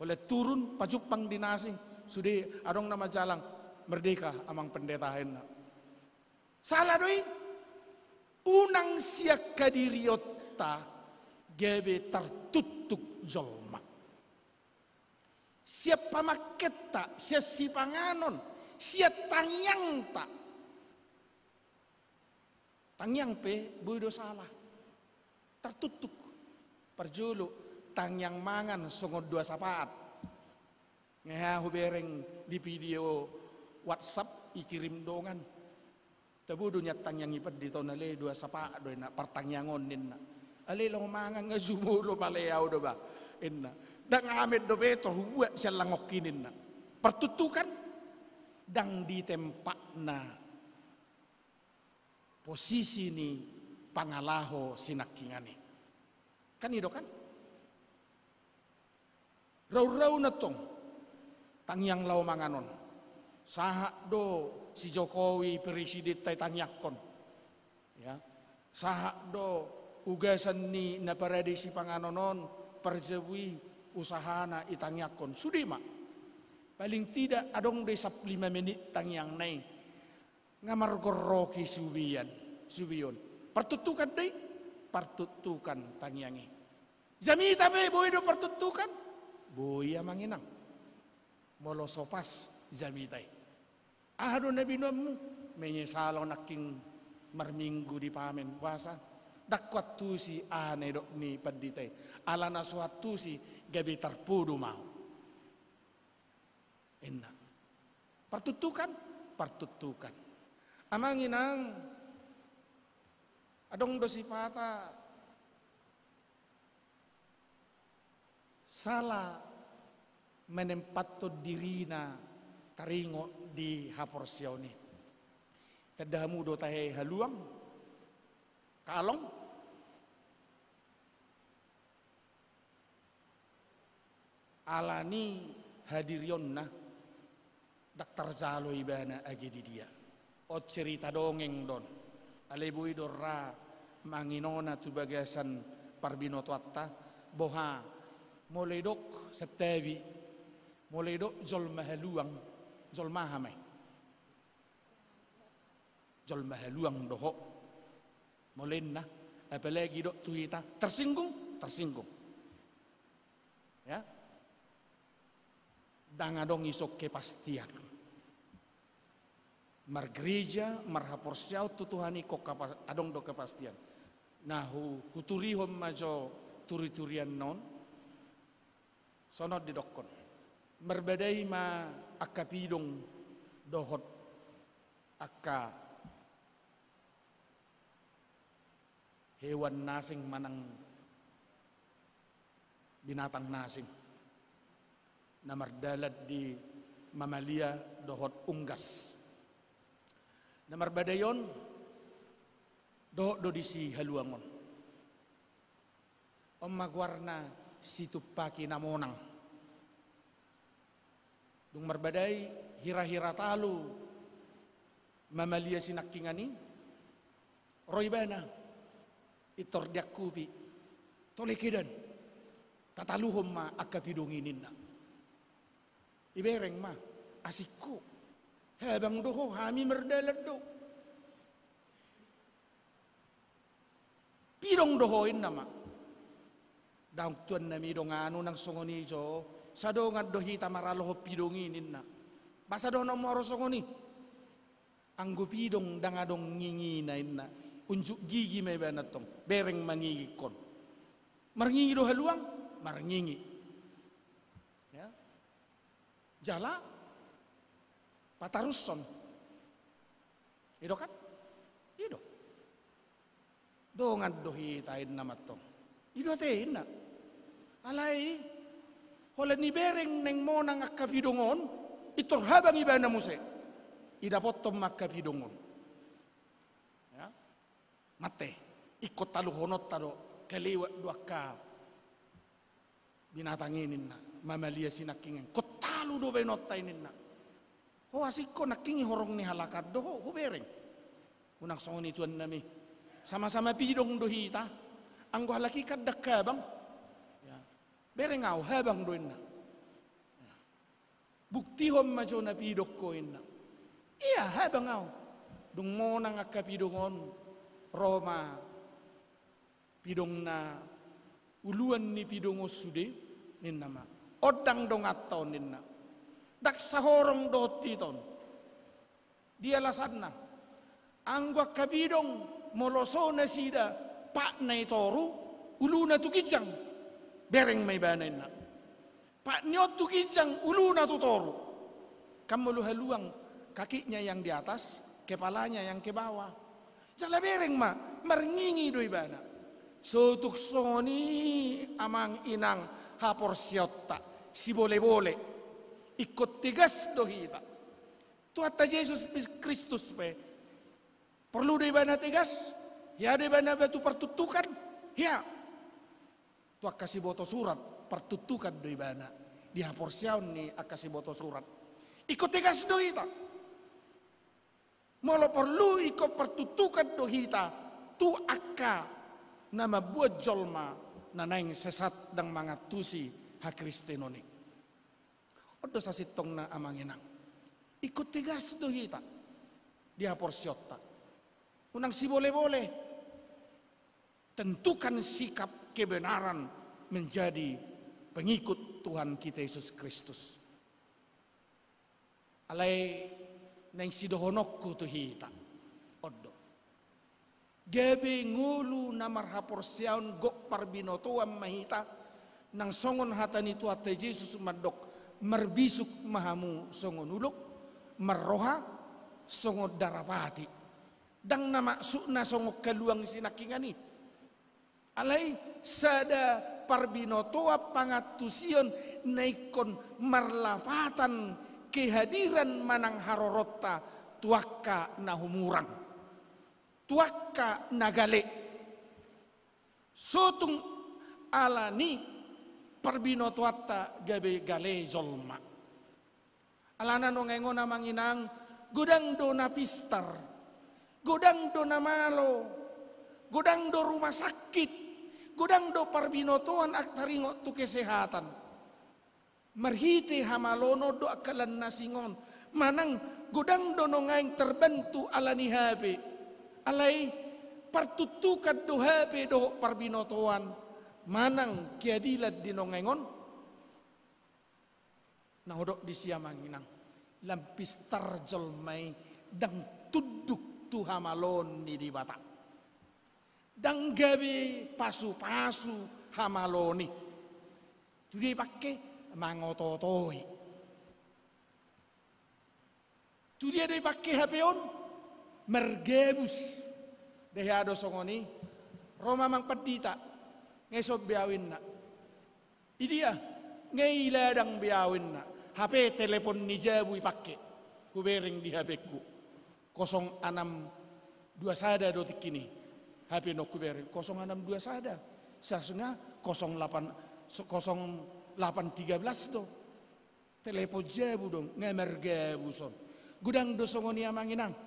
oleh turun pajupang dinasing sudah adong nama jalang merdeka amang pendetahin salah doi unang siak kadiriota gebe tertutuk jolma siap pamaketa siap sipanganon siap tangyang tak tangyang pe buido salah tertutuk perjulu tangyang mangan songod dua sapaat ngeha hubereng di video WhatsApp ikirim dongan tabudo nya tangyang ipad dito na le dua sapaat do na partangyangon ninna ale long mangan nga zumulo maleaw do ba inna dang amed do beto huwa siya langokinin na pertutukan dang di tempat na posisi ni pangalaho sinakingani kan ido kan raw-raw na tong tangyang law manganon Sahak do si Jokowi presiden tay tanyakon. Ya. Sahak do ugasan ni na parade si panganonon perjewi usahana itanyakon. Sudima. Paling tidak adong de 5 menit tangyang nai. Ngamargoroki subiyon. Pertutukan deh, pertutukan tangyangi. Zamita be boy do pertutukan. Boya manginang. Molo sopas zamitai. Ahado na binomu menyesalo naking marminggu di pamen puasa. Dakwat tu si ane dok ni paditay. Alana suatu si gabi terpudu mau. Enak. Pertutukan. Amanginang adong dosi pata salah menempato dirina taringo di haporsioni. Tadamu do tahe haluang kalong alani hadirion na daktar jalo ibana agi di dia. O cerita dongeng don. Alebui dorra manginona tu bagasan parbinoto atta boha moledok setevi moledok jol mahaluang jol mahamai jol mahaluang doho molenna apalagi dok tuita tersinggung ya dangadong isok kepastian margereja marhaporsiau tutuhani kok adong do kepastian nahu huturihom majo turi-turian non sonot didokon merbedai ma akapidong dohot akka hewan nasing manang binatang nasing na mardalat di mamalia dohot unggas. Namar badayon do disi haluangon. Om magwarna si tupaki namonang. Dung marbadai hira-hira talu mamalia sinakingani roibana itor diakupi tolekidan tataluhom ma akapidunginin na. Ibereng ma asikku. Habang doho hami merdalat do. Pirong dohoin nama. Daung tuan nami dong anu nang songoni jo. Sadongat dohita maraloho pidonginin na. Basa do nomoro songoni. Anggo pidong dangadong nginginain na. Unjuk gigi may banatong. Bereng mangigi kon. Marngingi do haluang. Marngingi. Ya. Jala. Pataruson. Ido kan? Ido. Dongan dohitain na matong. Ido tehin na. Alay. Hola ni bereng neng monang akapidongon. Itor habang iba na muse. Idapotong makapidongon. Ya. Mate. Ikot taluhonot talo. Kaliwat dua ka. Binatanginin na. Mamalia sinakingin. Kotalu do benotainin na. Oh asik ko nakingi horong ni halakad do ho bereng. Unang songoni tuan nami. Sama-sama pidong dohita. Anggo halaki kadak kabang. Ya. Bereng au habang doin na. Ya. Bukti hom majo na pidok ko inna. Iya habang au. Dung mo nang akapidongon Roma pidong na uluan ni pidongo sude ninna ma. Odang dong ataw ninna. Dak sahorong do titon. Dia lasan na. Anggo kabidong moloso na sida pak na itoru ulu na tukijang bereng may banay na. Pak niyo tukijang ulu na tutoru. Kamulu haluang kakinya yang di atas, kepalanya yang ke bawah. Jala bereng ma marngingi do ibana. So tuksoni amang inang hapor siyotta si bole-bole. Ikut tigas dohita. Tuata Yesus Kristus pe. Perlu dibana tigas? Ya dibana batu pertutukan? Ya. Tuak kasih boto surat pertutukan dibana. Di haporsiaun ni akasih boto surat. Iko tegas do hita. Molo perlu iko pertutukan do hita. Tu akka nama buat jolma na naing sesat dang mangatusi ha Kristenoni. Odo sasitong na amanginang. Iko tegas do hita. Dia porsyota. Unang si boleh-boleh. Tentukan sikap kebenaran menjadi pengikut Tuhan kita Yesus Kristus. Alai nang sidohonokku tu hita. Odo. Gabi ngulu na marhaporsiaon gok parbinotoam mahita nang songon hatani tu ate Jesus madok merbisuk mahamu songon uluk merroha songon darapati dang nama sukna songok kaluang sinakingani alai sada parbinotoa pangatusion naikon marlapatan kehadiran manang harorotta tuakka nahumurang tuakka nagale sotung alani parbinotoatta gabe gale jolma alana nongengo na manginang godang do na pistar godang do na malo godang do rumah sakit godang do parbinotoan aktaringo tu kesehatan marhite hamalono do akalan nasingon manang godang do nongaing terbentu alani habe alai partutukan do habe do parbinotoan manang kiadilat dinongengon nahodok di siamanginang lampis tarjol mai dang tuduk tu hamalon ni di bata dang gabi pasu-pasu hamaloni tu dia pakai mangototoi tu dia pakai hapeon mergebus dehado songoni Roma mang pedita ngesop biawin na idia ngeiladang biawin na HP telepon ni jabu ipake kubering di HP ku 0621 do tikini HP no kubering 0621 sasuna 0813 do telepon jabu dong ngemergebu son gudang do songoni amanginang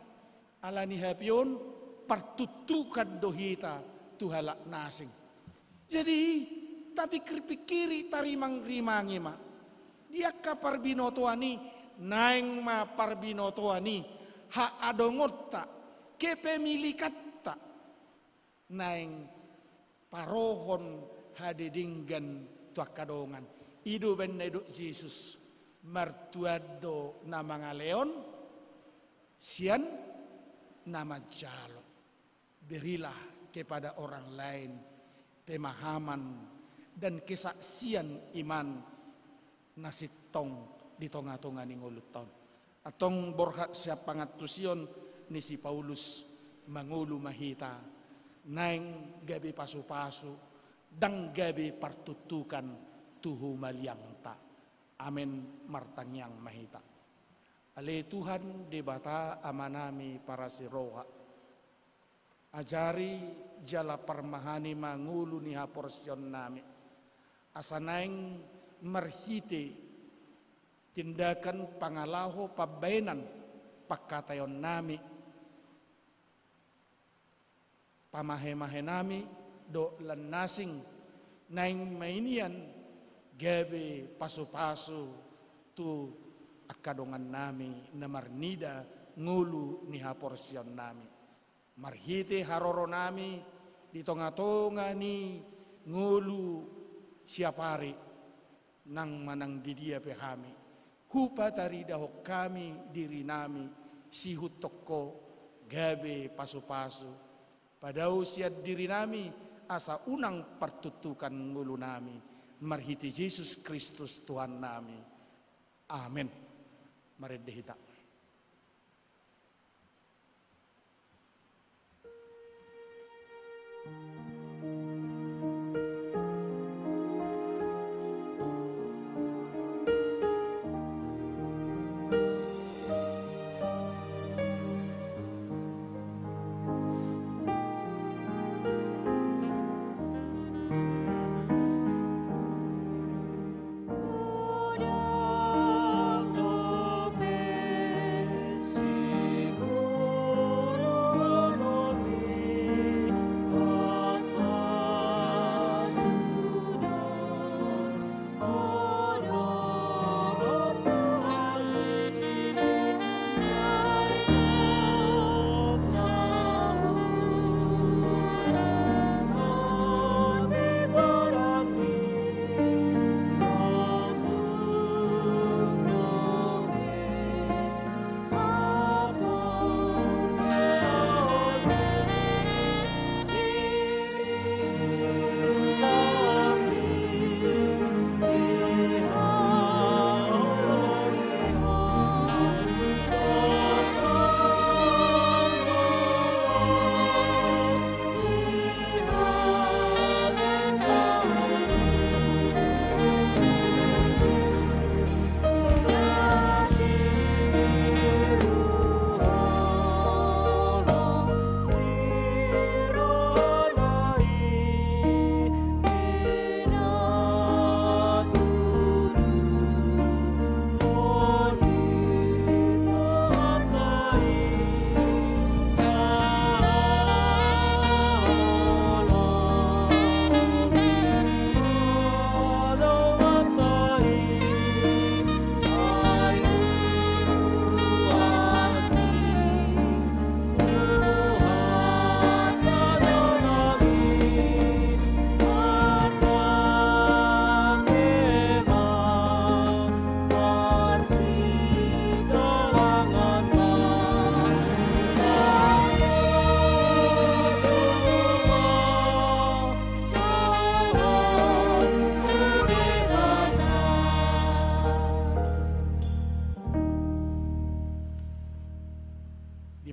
alani hapion partutukan dohita tuhalak nasing jadi tapi kerpikiri tarimang rimangi ma dia ka parbinotoani naing ma parbinotoani ha adongotta kepemilikatta naing parohon hadidinggan tuakadongan idu beneduk Yesus martuado nama ngaleon sian nama jalo berilah kepada orang lain pemahaman dan kesaksian iman nasitong di tonga-tonga ning uluton atong borha siap pangatusion ni si Paulus mangulu mahita naing gabi pasu-pasu dang gabi partutukan tuhu maliangta amin martangyang mahita ale Tuhan debata amanami para siroha ajari jala parmahani mangulu ni haporsyon nami asanaing marhite tindakan pangalaho pabainan pakatayon nami pamahe-mahe nami do lanasing naing mainian gabe pasu-pasu tu akadongan nami namarnida ngulu ni haporsyon nami marhite haroro nami di tonga-tonga ni ngulu siapari nang manang didia pehami hupa tari dahok kami diri nami sihut toko gabe pasu-pasu pada usia diri nami asa unang pertutukan ngulu nami marhiti Yesus Kristus Tuhan nami amin mari dehita Godang do pe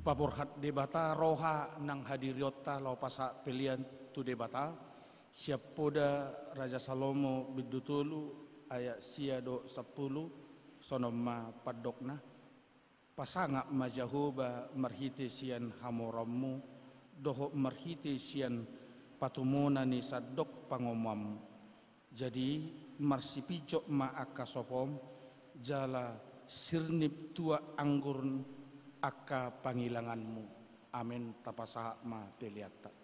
Ipaborhat debata roha nang hadiriota lau pasa pilihan tu debata siap poda Raja Salomo bidutulu ayat siado 10 sonoma padokna pasanga majahoba marhite sian hamoramu doho marhite sian patumona ni sadok pangomam jadi marsipijok ma akasopom jala sirnip tua anggur aka pangilanganmu. Amin tapasaha ma peliata.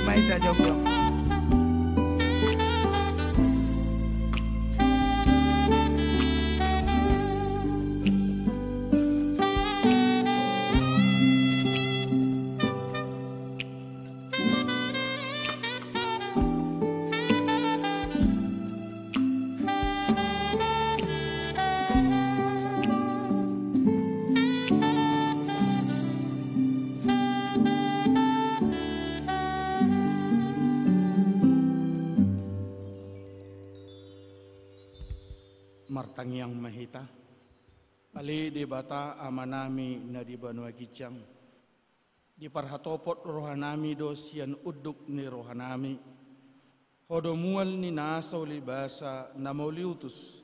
Maita jomblo. Martangiang mahita ali debata amanami na di Banua Kicang di parhatopot rohanami do sian uduk ni rohanami hodomual ni nasaw libasa na mauliutus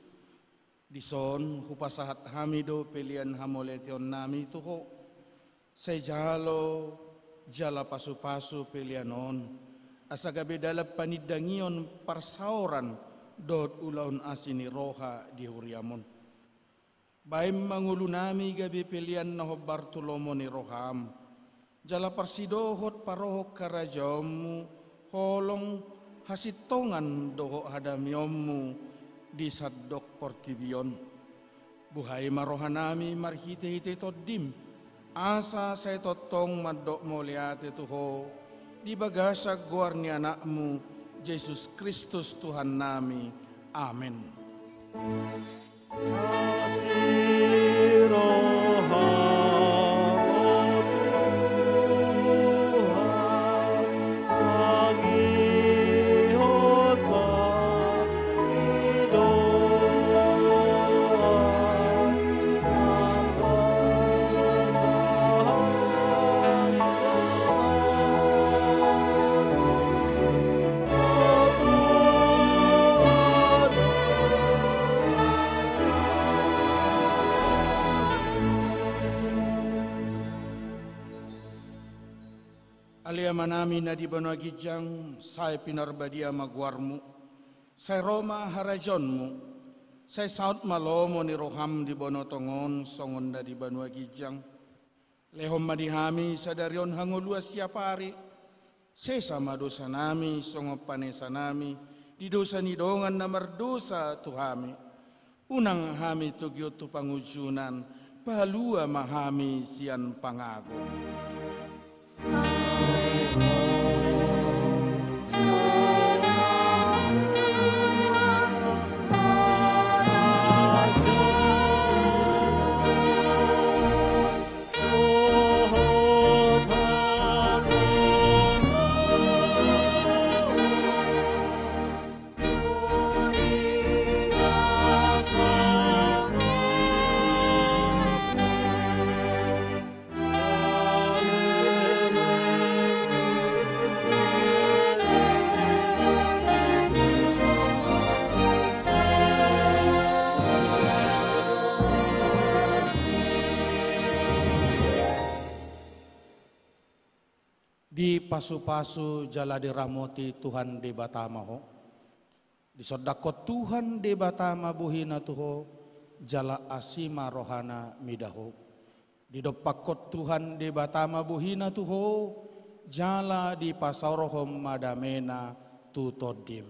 di son hupasahat hamido pelian hamoletion nami tuho say jalo jala pasu-pasu pelianon asagabe dalap panidangion parsauran dot ulaun asini roha di huriamon. Baim mangulunami gabi pilihan na Bartolomo ni roham. Jala parsidohot parohok karajamu holong hasitongan doho hadamyomu di sadok portibion. Buhay marohanami marhite-hite todim. Asa saya totong madok moliate Tuho. Di bagasa guar ni anakmu, Yesus Kristus Tuhan nami. Amin. Alia manami na di banua gijang, saya pinarbadia maguarmu, saya Roma harajonmu, saya saut malomo ni roham di bono tongon, songon na di banua gijang, lehom madihami sadarion hangoluas siapa hari, saya sama dosa nami, songo panesa nami, di dosa nidongan na merdosa tuhami, unang hami tugyo tu pangujunan, palua mahami sian pangago. Di pasu-pasu jala diramoti Tuhan di batamaho, di sodakot Tuhan di batama buhina tuho, jala asima rohana midaho. Di dopakot Tuhan di batama buhina tuho, jala di pasaurohom madamena tutodim.